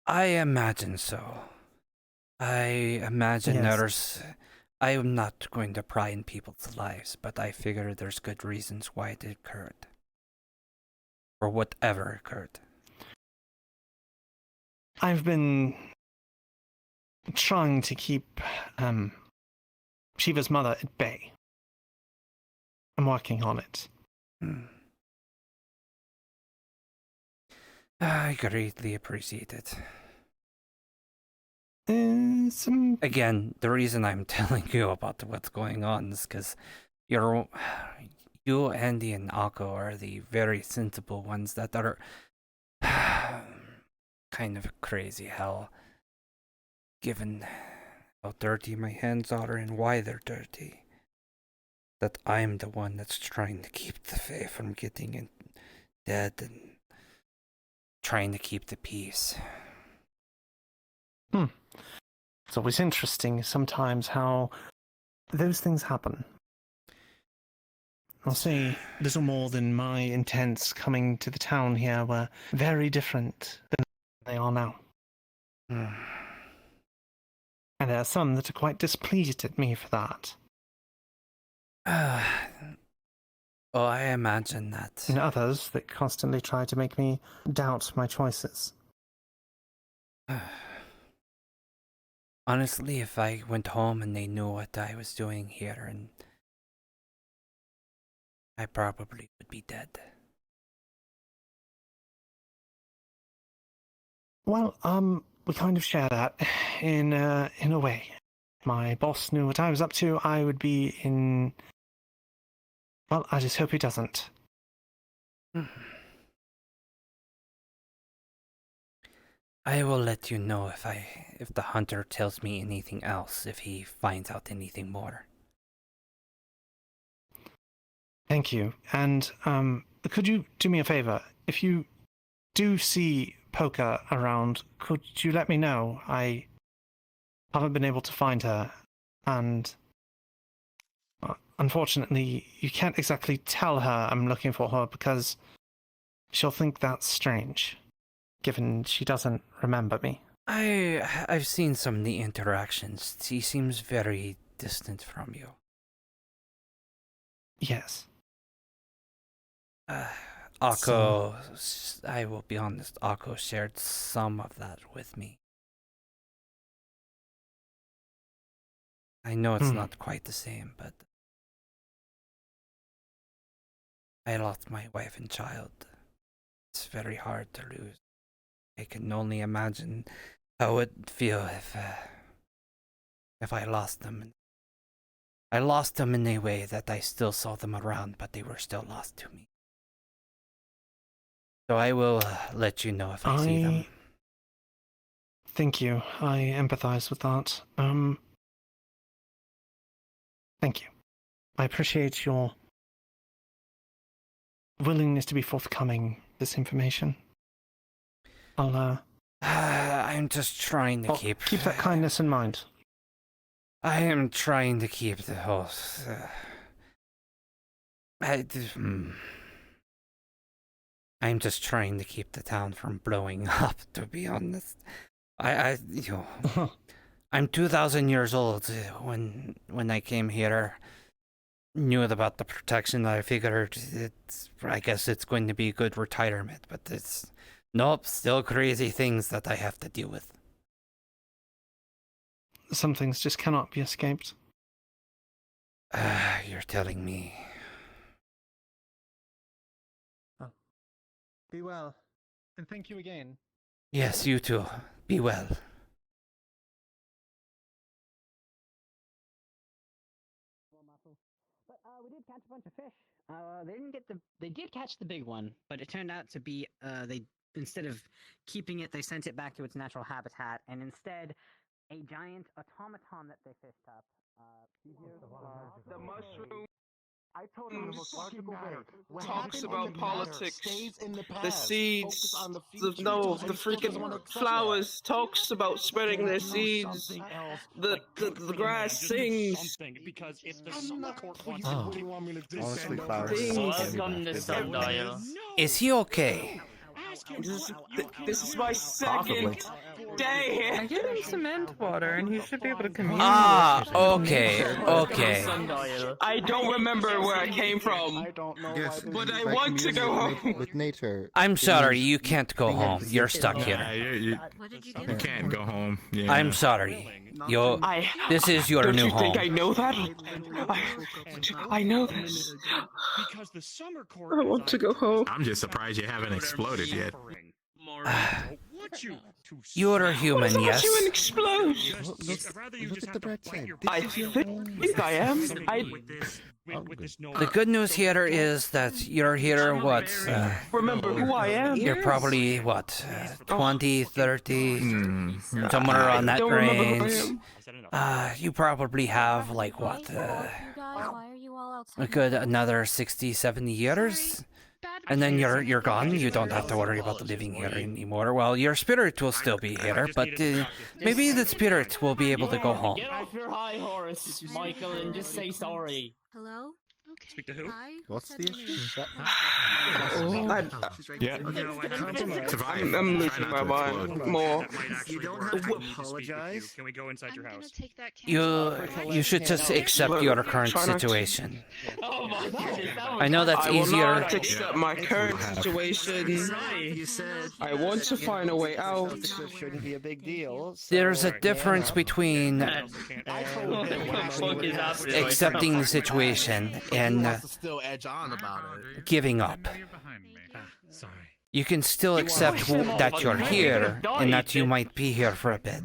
S1: I imagine so. I imagine there's... I am not going to pry in people's lives, but I figure there's good reasons why it occurred. Or whatever occurred.
S14: I've been trying to keep Shiva's mother at bay. I'm working on it.
S1: I greatly appreciate it.
S14: Again,
S1: the reason I'm telling you about what's going on is because you, Andy, and Akko are the very sensible ones that are kind of crazy how, given how dirty my hands are and why they're dirty, that I'm the one that's trying to keep the Fae from getting dead and trying to keep the peace.
S14: It's always interesting sometimes how those things happen. I'll say little more than my intents coming to the town here were very different than they are now. And there are some that are quite displeased at me for that.
S1: Oh, I imagine that.
S14: And others that constantly try to make me doubt my choices.
S1: Honestly, if I went home and they knew what I was doing here, and I probably would be dead.
S14: Well, we kind of share that in a way. My boss knew what I was up to. I would be in... Well, I just hope he doesn't.
S1: I will let you know if the hunter tells me anything else, if he finds out anything more.
S14: Thank you. And could you do me a favor? If you do see Poker around, could you let me know? I haven't been able to find her, and unfortunately, you can't exactly tell her I'm looking for her because she'll think that's strange, given she doesn't remember me.
S1: I've seen some of the interactions. She seems very distant from you.
S14: Yes.
S1: Akko, I will be honest, Akko shared some of that with me. I know it's not quite the same, but I lost my wife and child. It's very hard to lose. I can only imagine how it would feel if I lost them. I lost them in a way that I still saw them around, but they were still lost to me. So I will let you know if I see them.
S14: Thank you. I empathize with that. Thank you. I appreciate your willingness to be forthcoming with this information.
S1: I'm just trying to keep
S14: that kindness in mind.
S1: I am trying to keep the whole. I'm just trying to keep the town from blowing up. To be honest, I'm 2,000 years old. When I came here, knew about the protection. I figured I guess it's going to be a good retirement, but it's nope, still crazy things that I have to deal with.
S14: Some things just cannot be escaped.
S1: You're telling me.
S14: Be well, and thank you again.
S1: Yes, you too. Be well.
S5: But we did catch a bunch of fish. They did catch the big one, but it turned out to be they instead of keeping it, they sent it back to its natural habitat, and instead a giant automaton that they fished up.
S19: The mushroom.
S21: I told him the most logical way.
S19: Talks about politics. The seeds. The freaking flowers talks about spreading their seeds. The grass sings.
S16: Because it's the summer court.
S8: Honestly,
S13: Welcome to Sundial.
S1: Is he okay?
S19: This is my second day. I gave him some end water, and he should be able to communicate.
S1: Okay.
S19: I don't remember where I came from, but I want to go home.
S8: With nature.
S1: I'm sorry, you can't go home. You're stuck here.
S8: You can't go home. Yeah.
S1: I'm sorry. This is your new home.
S19: Don't you think I know that? I know this.
S16: Because the summer court.
S19: I want to go home.
S8: I'm just surprised you haven't exploded yet.
S1: You're a human, yes?
S19: You an explode.
S8: Look at the bright side.
S19: I think I am.
S1: The good news here is that you're here, what?
S19: Remember who I am?
S1: You're probably, what? 20, 30, somewhere around that range. You probably have, like, what? A good another 60, 70 years? And then you're gone. You don't have to worry about living here anymore. Well, your spirit will still be here, but maybe the spirit will be able to go home.
S13: Get off your high horse, Michael, and just say sorry.
S7: Hello?
S16: Okay. Speak to who?
S8: What's the issue?
S19: Yeah. I'm losing my mind more.
S21: You don't have to apologize.
S16: Can we go inside your house?
S1: You should just accept your current situation.
S13: Oh my goodness,
S1: I know that's
S19: I will
S1: easier.
S19: not accept my current situation. I want to find a way out.
S21: Shouldn't be a big deal.
S1: There's a difference between accepting the situation and
S21: still edge on about it.
S1: giving up. You can still accept that you're here and that you might be here for a bit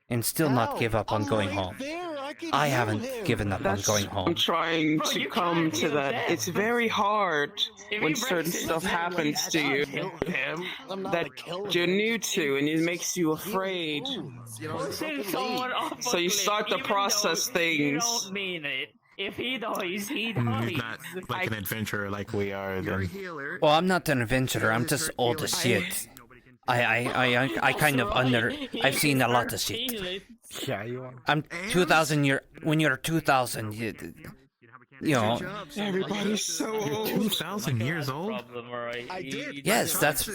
S1: and still not give up on going home. I haven't given up on going
S19: I'm
S1: home.
S19: trying to come to that. It's very hard when certain stuff happens to you that you're new to and it makes you afraid. So you start to process things.
S13: You don't mean it. If he dies, he dies.
S8: Not like an adventurer like we are. Then.
S1: Well, I'm not an adventurer. I'm just old as shit. I kind of I've seen a lot of shit.
S14: Yeah, you are.
S1: I'm 2,000 year. When you're 2,000, you know.
S19: Everybody's so old.
S8: 2,000 years old?
S1: Yes, that's.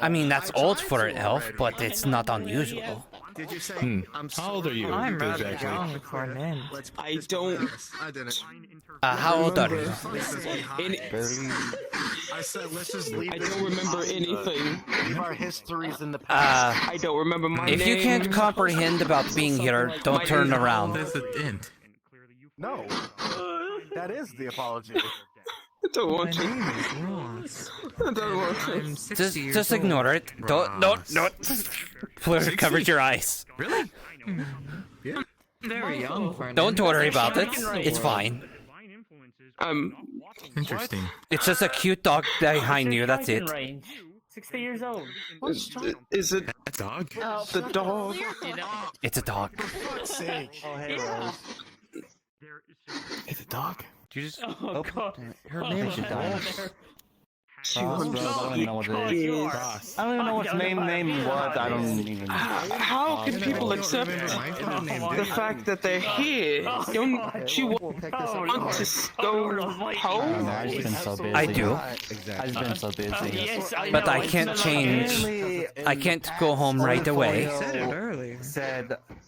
S1: I mean, that's old for an elf, but it's not unusual.
S21: Did you say
S8: How old are you?
S19: I'm rather
S8: exactly?
S19: young for an end. I don't.
S21: I didn't.
S1: How old are you?
S21: I said let's just leave.
S19: I don't remember anything.
S21: Leave our histories in the past.
S19: I don't remember my name.
S1: If you can't comprehend about being here, don't turn around.
S8: That's the end.
S21: No. That is the apology.
S19: I don't want to. I don't want to.
S1: Just ignore it. Don't. Fleur covered your eyes.
S8: Really?
S21: Yeah.
S19: Very young for an
S1: Don't worry about it. It's fine.
S8: Interesting.
S1: It's just a cute dog behind you. That's it.
S13: 60 years old.
S19: Is it
S8: a dog?
S19: The dog.
S1: It's a dog.
S21: Oh, hey,
S13: Yeah.
S8: It's a dog.
S10: Did you just
S13: Oh god.
S10: her name should die.
S11: 200
S10: I don't even know what it is.
S11: years.
S10: I don't even know what name was. I don't even.
S19: How can people accept the fact that they're here? Don't you want to go home?
S10: I've just been so busy.
S1: I do.
S10: I've been so busy.
S13: Yes, I
S1: But
S13: know.
S1: I can't change. I can't go home right away.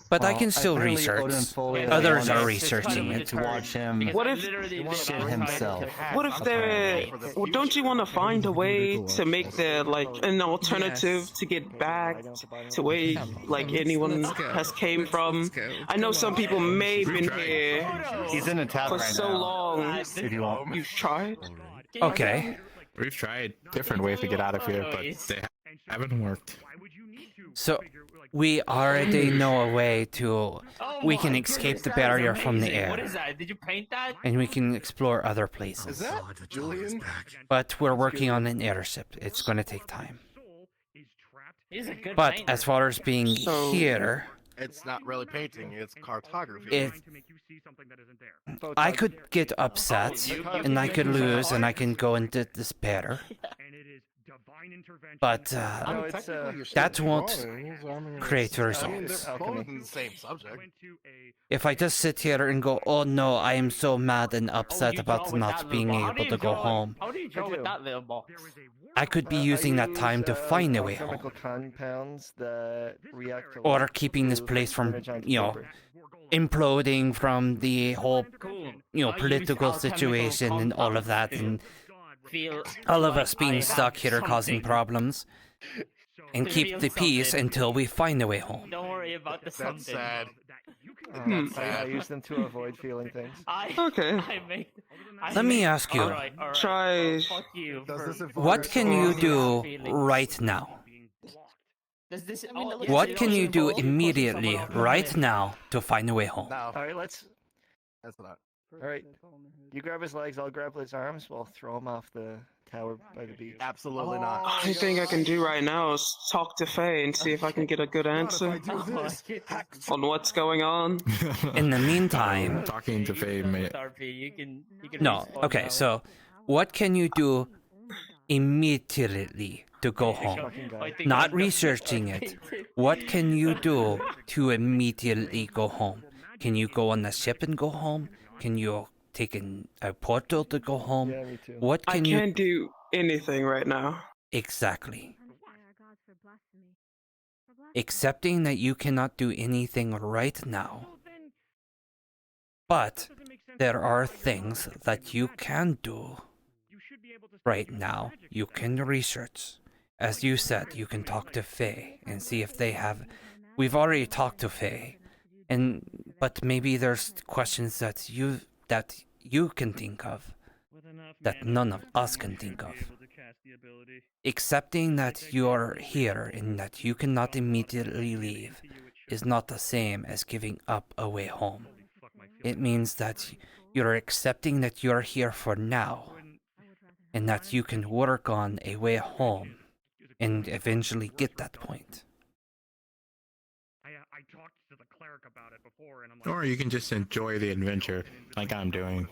S1: But I can still research. Others are researching it.
S10: To watch him
S19: What if
S10: shit himself.
S19: What if there? Well, don't you want to find a way to make there like an alternative to get back to where like anyone has came from? I know some people may have been here
S10: He's in a tap
S19: for
S10: right
S19: so
S10: now.
S19: long.
S10: If you want.
S19: You've tried.
S1: Okay.
S8: We've tried different ways to get out of here, but they haven't worked.
S1: So we already know a way to. We can escape the barrier from the
S13: What
S1: air,
S13: is that? Did you paint that?
S1: and we can explore other places.
S21: that Julian?
S1: But we're working on an airship. It's going to take time.
S13: He's a good
S1: But
S13: painter.
S1: as far as being here,
S21: It's not really painting, it's cartography.
S1: if I could get upset and I could lose and I can go into despair, but that won't create results.
S21: They're both in the same subject.
S1: If I just sit here and go, oh no, I am so mad and upset about not being able to go home,
S13: How do you draw with that little box?
S1: I could be using that time to find a way home.
S7: chemical compounds that react to
S1: Or keeping this place from, imploding from the whole, political situation and all of that, and all of us being stuck here causing problems, and keep the peace until we find a way home.
S13: Don't worry about the
S21: That's sad.
S7: I use them to avoid feeling things.
S1: Let me ask you,
S19: Try.
S1: what can you do right now? What can you do immediately right now to find a way home?
S7: Alright, let's.
S21: That's not.
S7: Alright. You grab his legs, I'll grab his arms, we'll throw him off the tower by the beach.
S21: Absolutely not.
S19: Only thing I can do right now is talk to Faye and see if I can get a good answer on what's going on.
S1: In the meantime,
S8: Talking to Faye may.
S13: You can
S1: no, okay, so what can you do immediately to go home? Not researching it. What can you do to immediately go home? Can you go on the ship and go home? Can you take a portal to go home?
S7: Yeah, me too.
S1: What
S19: I
S1: can you...
S19: can't do anything right now.
S1: Exactly. Accepting that you cannot do anything right now. But there are things that you can do right now. You can research. As you said, you can talk to Faye and see if they have... We've already talked to Faye. But maybe there's questions that you can think of that none of us can think of. Accepting that you're here and that you cannot immediately leave is not the same as giving up a way home. It means that you're accepting that you're here for now and that you can work on a way home and eventually get that point.
S8: Or you can just enjoy the adventure, like I'm doing.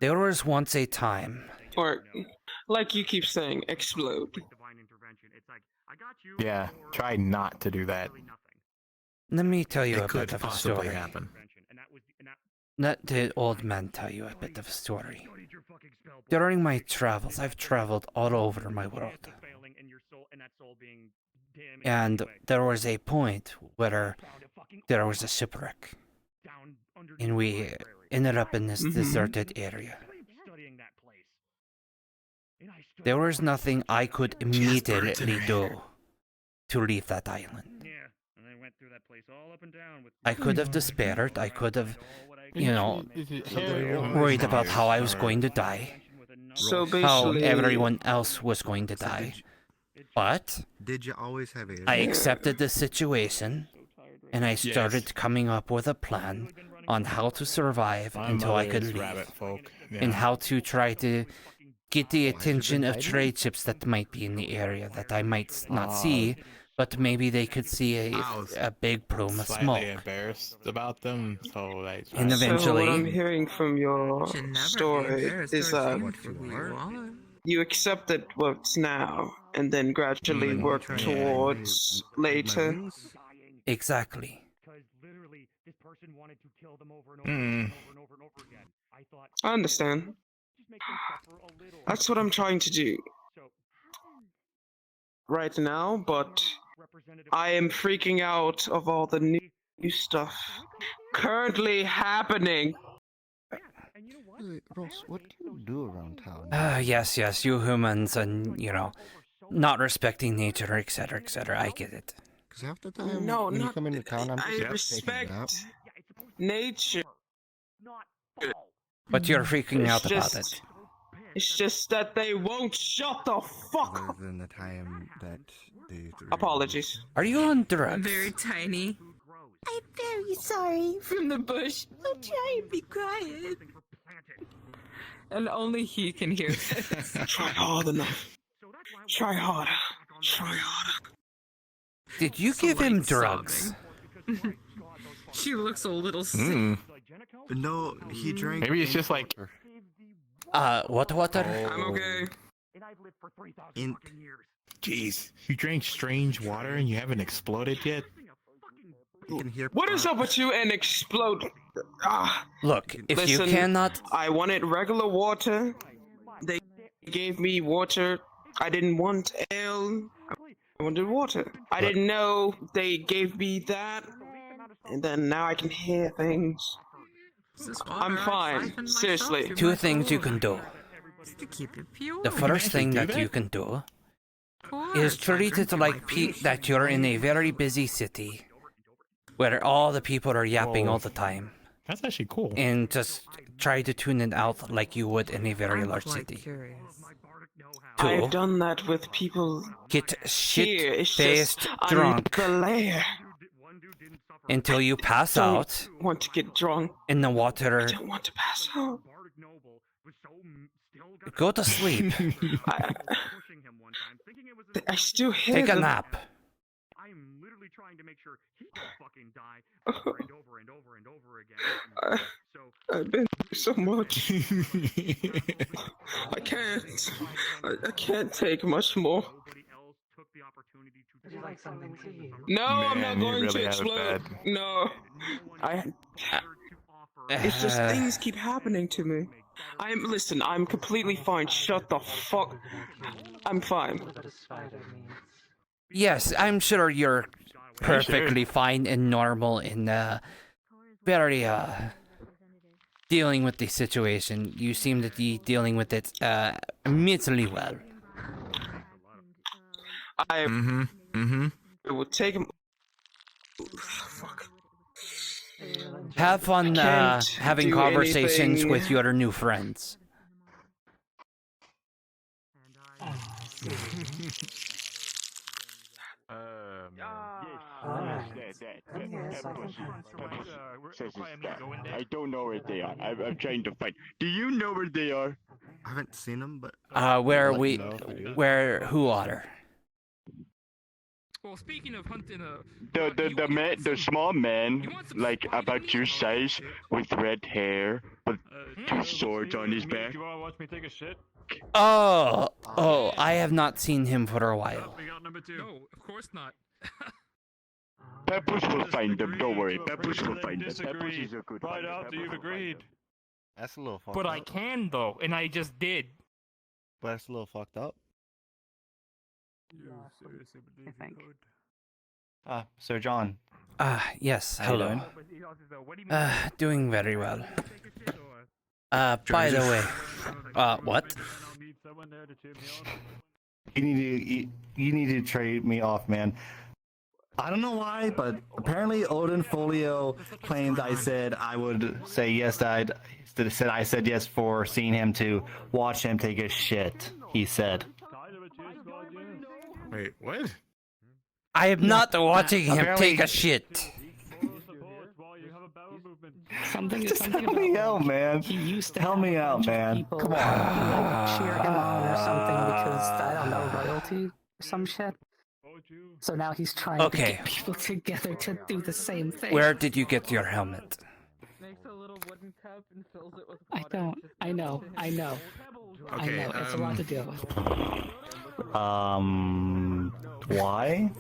S1: There was once a time.
S19: Or, like you keep saying, explode.
S8: Yeah, try not to do that.
S1: Let me tell you
S8: It
S1: a
S8: could
S1: bit of a
S8: possibly
S1: story.
S8: happen.
S1: Let the old man tell you a bit of a story. During my travels, I've traveled all over my world. And there was a point where there was a shipwreck. And we ended up in this deserted area. There was nothing I could immediately do to leave that island. I could have despaired, I could have, worried about how I was going to die.
S19: So
S1: How
S19: basically,
S1: everyone else was going to die. But
S4: Did you always have a?
S1: I accepted the situation, and I started coming up with a plan on how to survive until I could leave, and how to try to get the attention of trade ships that might be in the area that I might not see, but maybe they could see a big plume of
S8: Slightly
S1: smoke.
S8: embarrassed about them, so like.
S19: So
S1: And
S19: what I'm
S1: eventually,
S19: hearing from your story is that you accept it what's now, and then gradually work towards later.
S1: Exactly.
S19: I understand. That's what I'm trying to do right now, but I am freaking out of all the new stuff currently happening.
S10: Ross, what do you do around town?
S1: Yes, you humans, and not respecting nature, etc., etc. I get it.
S21: Because half the time
S19: No,
S21: when you
S19: not.
S21: come into town, I'm
S19: I
S21: just taking it out.
S19: respect nature.
S1: But you're freaking out
S19: just,
S1: about it.
S19: It's just that they won't shut the fuck up.
S21: Other than the time that they
S19: Apologies.
S1: Are you on drugs?
S6: Very tiny.
S18: I'm very sorry.
S6: From the bush.
S18: I'll try and be quiet.
S6: And only he can hear this.
S19: Try hard enough. Try harder. Try harder.
S1: Did you give him drugs?
S6: She looks a little sick.
S21: No, he drank.
S8: Maybe it's just like.
S1: What water?
S19: I'm okay.
S8: Jeez, you drank strange water and you haven't exploded yet?
S19: What is up with you and explode?
S1: Look, if
S19: Listen,
S1: you cannot...
S19: I wanted regular water. They gave me water. I didn't want ale. I wanted water. I didn't know they gave me that. And then now I can hear things. I'm fine. Seriously.
S1: Two things you can do.
S6: To keep it pure.
S1: The first thing that you can do is treat it like that you're in a very busy city where all the people are yapping all the time.
S8: That's actually cool.
S1: And just try to tune it out like you would in a very large city. Two,
S19: I've done that with people.
S1: Get shit-faced
S19: I'm
S1: drunk
S19: the lair.
S1: until you pass
S19: Don't
S1: out
S19: want to get drunk.
S1: in the water.
S19: I don't want to pass out.
S1: Go to sleep.
S19: I still hear
S1: Take a
S19: them.
S1: nap.
S19: I've been through so much. I can't. I can't take much more.
S20: Would you like something to eat?
S19: No, I'm
S8: Man,
S19: not
S8: you
S19: going
S8: really
S19: to
S8: have it
S19: explode.
S8: bad.
S19: No. It's just things keep happening to me. Listen, I'm completely fine. Shut the fuck. I'm fine.
S1: Yes, I'm sure you're perfectly fine and normal and very dealing with the situation. You seem to be dealing with it immensely well.
S19: It would take him. Fuck.
S1: Have fun having
S19: do
S1: conversations
S19: anything.
S1: with your new friends.
S2: I don't know where they are. I'm trying to find. Do you know where they are?
S21: I haven't seen them, but
S1: Who are?
S16: Well, speaking of hunting
S2: the small man, like about your size, with red hair, with two swords on his back.
S16: You wanna watch me take a shit?
S1: Oh, I have not seen him for a while.
S16: We got number 2. No, of course not.
S2: Peppers will find them. Don't worry. Peppers will find them. Peppers is a good
S16: Right
S2: finder.
S16: after you've agreed.
S10: That's a little fucked
S16: But
S10: up.
S16: I can though, and I just did.
S10: But that's a little fucked up.
S16: Seriously believe
S5: I think.
S10: Sir John.
S1: Yes,
S10: How you
S1: hello.
S10: doing?
S1: Doing very well. By the way, what?
S10: You need to trade me off, man. I don't know why, but apparently Odin Folio claimed I said I would say yes. I said yes for seeing him to watch him take a shit. He said.
S8: Wait, what?
S1: I am not watching him
S10: Apparently-
S1: take a shit.
S10: Just help me out, man. Help me out, man. Come on.
S20: Cheer him on or something because, I don't know, royalty or some shit. So now he's trying to
S1: Okay.
S20: get people together to do the same thing.
S1: Where did you get your helmet?
S6: Makes a little wooden cup and fills it with
S20: I
S6: water.
S20: don't. I know. I know. I know. It's a lot to deal with.
S10: Why?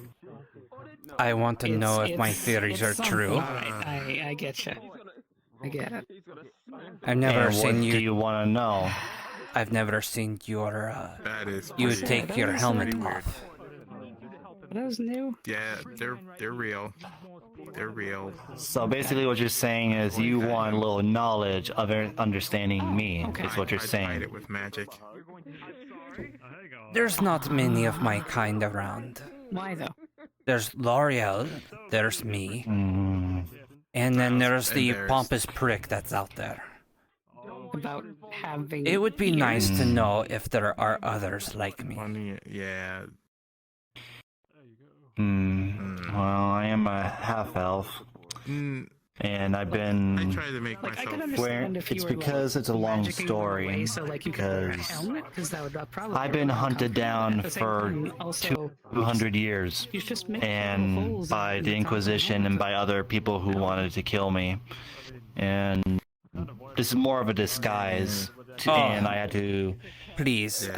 S1: I want to know if my theories are true.
S20: Alright, I get you. I get it.
S1: I've never
S10: And
S1: seen
S10: what
S1: you.
S10: do you want to know?
S1: I've never seen your.
S8: That is.
S1: You
S8: pretty-
S1: take your helmet
S8: pretty weird.
S1: off.
S20: That was new.
S8: Yeah, they're real. They're real.
S10: So basically, what you're saying is you want a little knowledge of understanding me. Is what you're
S8: I fight
S10: saying.
S8: it with magic.
S1: There's not many of my kind around.
S20: Why though?
S1: There's L'Oreal, there's me,
S10: Mm.
S1: and then there's the
S8: there's-
S1: pompous prick that's out there.
S20: About having.
S1: It would be
S20: ears?
S1: nice to know if there are others like me.
S8: Yeah.
S10: Well, I am a half elf, and I've been.
S8: I try to make
S20: Like, I
S8: myself.
S20: can understand if
S10: It's
S20: you were,
S10: because
S20: like,
S10: it's a long
S20: magicking
S10: story.
S20: away so, like, you could wear a
S10: Because
S20: helmet, 'cause that would probably
S10: I've
S20: be
S10: been
S20: really
S10: hunted
S20: comfortable.
S10: down
S20: At the same
S10: for
S20: time, also,
S10: 200 years,
S20: you just make little
S10: and
S20: holes
S10: by
S20: in
S10: the
S20: the top of the
S10: Inquisition and by other people who wanted to kill me, and this is more of a disguise. And I had to.
S1: Please,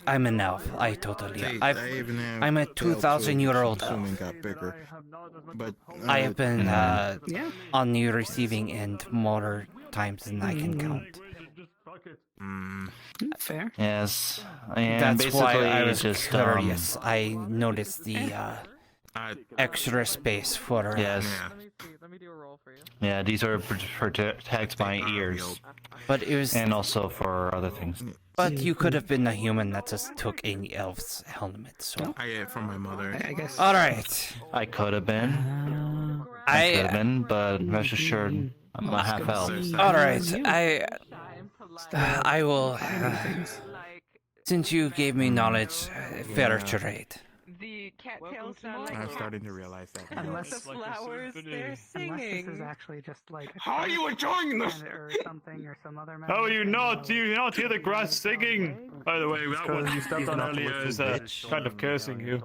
S1: I'm an elf. I totally.
S8: I even have
S1: I'm a
S8: elves
S1: 2,000-year-old
S8: who
S1: elf.
S8: assuming got bigger. But
S1: I have been
S20: Yeah.
S1: on the receiving end more times than I can count.
S20: Fair.
S10: Yes, and
S1: That's
S10: basically
S1: why I was
S10: just
S1: curious. I noticed the extra space for.
S10: Yes.
S6: Let me do a roll for you.
S10: Yeah, these are protect my ears,
S1: But it was.
S10: and also for other things.
S1: But you could have been a human that just took an elf's helmet. So.
S8: I get it from my mother.
S20: I guess.
S1: All right.
S10: I could have been. I could have been, but rest assured, I'm a half elf.
S1: All right. I will. Since you gave me knowledge, fair trade.
S6: The cattails sound
S8: I'm
S6: like
S8: starting to realize that.
S6: unless the flowers they're singing.
S4: Unless this is actually just like a
S8: How are you enjoying this?
S4: or something or some other.
S2: How are you not? Do you not hear the grass singing? By the way, that one you stepped on earlier is kind of cursing you.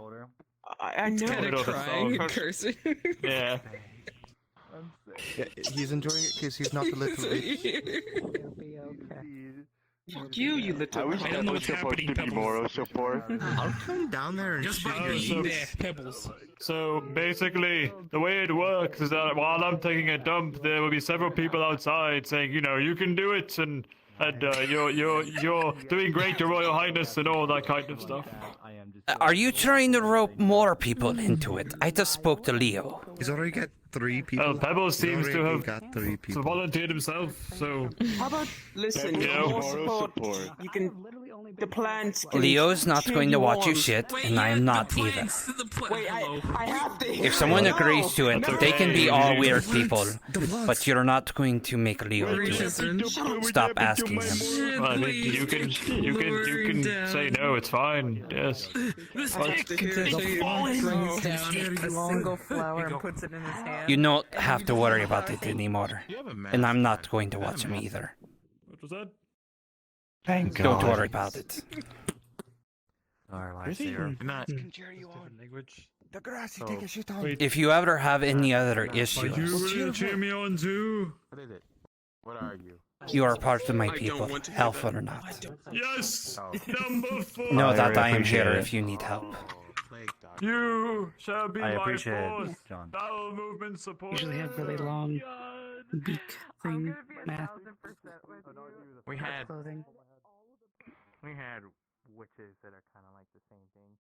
S19: I know.
S2: Kind of
S6: crying and cursing.
S2: Yeah.
S3: Yeah, he's enjoying it because he's not the little bitch.
S4: It'll be okay.
S19: Fuck you, you little.
S2: I was definitely supposed to be moral support.
S21: I'll come down there and
S16: Just
S21: shoot
S16: by
S21: your
S16: your
S21: knees.
S16: pebbles.
S2: So basically, the way it works is that while I'm taking a dump, there will be several people outside saying, you know, you can do it, and you're doing great, Your Royal Highness, and all that kind of stuff.
S1: Are you trying to rope more people into it? I just spoke to Leo.
S21: He's already got 3 people.
S2: Well, Pebbles
S21: He's
S2: seems to
S21: already
S2: have
S21: got 3 people.
S2: volunteered himself, so.
S19: How about listen?
S2: Yeah,
S19: More
S2: moral
S19: support. You can. The plans. Can
S1: Leo's not going to watch you
S19: continue
S1: shit,
S19: on.
S1: and I'm not either.
S19: Wait, I have to.
S1: If someone agrees to it, they can be all weird people, but you're not going to make Leo do it. Stop asking him.
S2: Well, I think you can say no. It's fine. Yes.
S6: Brings down a single flower and puts it in his hand.
S1: You don't have to worry about it anymore, and I'm not going to watch him either.
S2: What was that?
S10: Thank God.
S1: Don't worry about it.
S3: The grassy take a shit on.
S1: If you ever have any other issues,
S2: Cheer me on, Zoo.
S8: What is it? What are you?
S1: you are part of my people, helpful or not.
S2: Yes. Number 4.
S1: Know that
S10: really
S1: I am
S10: appreciate
S1: here
S10: it.
S1: if you need help.
S2: You shall be
S7: I
S2: my
S7: appreciate it,
S2: force.
S7: John.
S2: Bowel movement support.
S20: Usually have really long beak thing. Math.
S11: We had
S20: clothing.
S11: witches that are kind of like the same thing.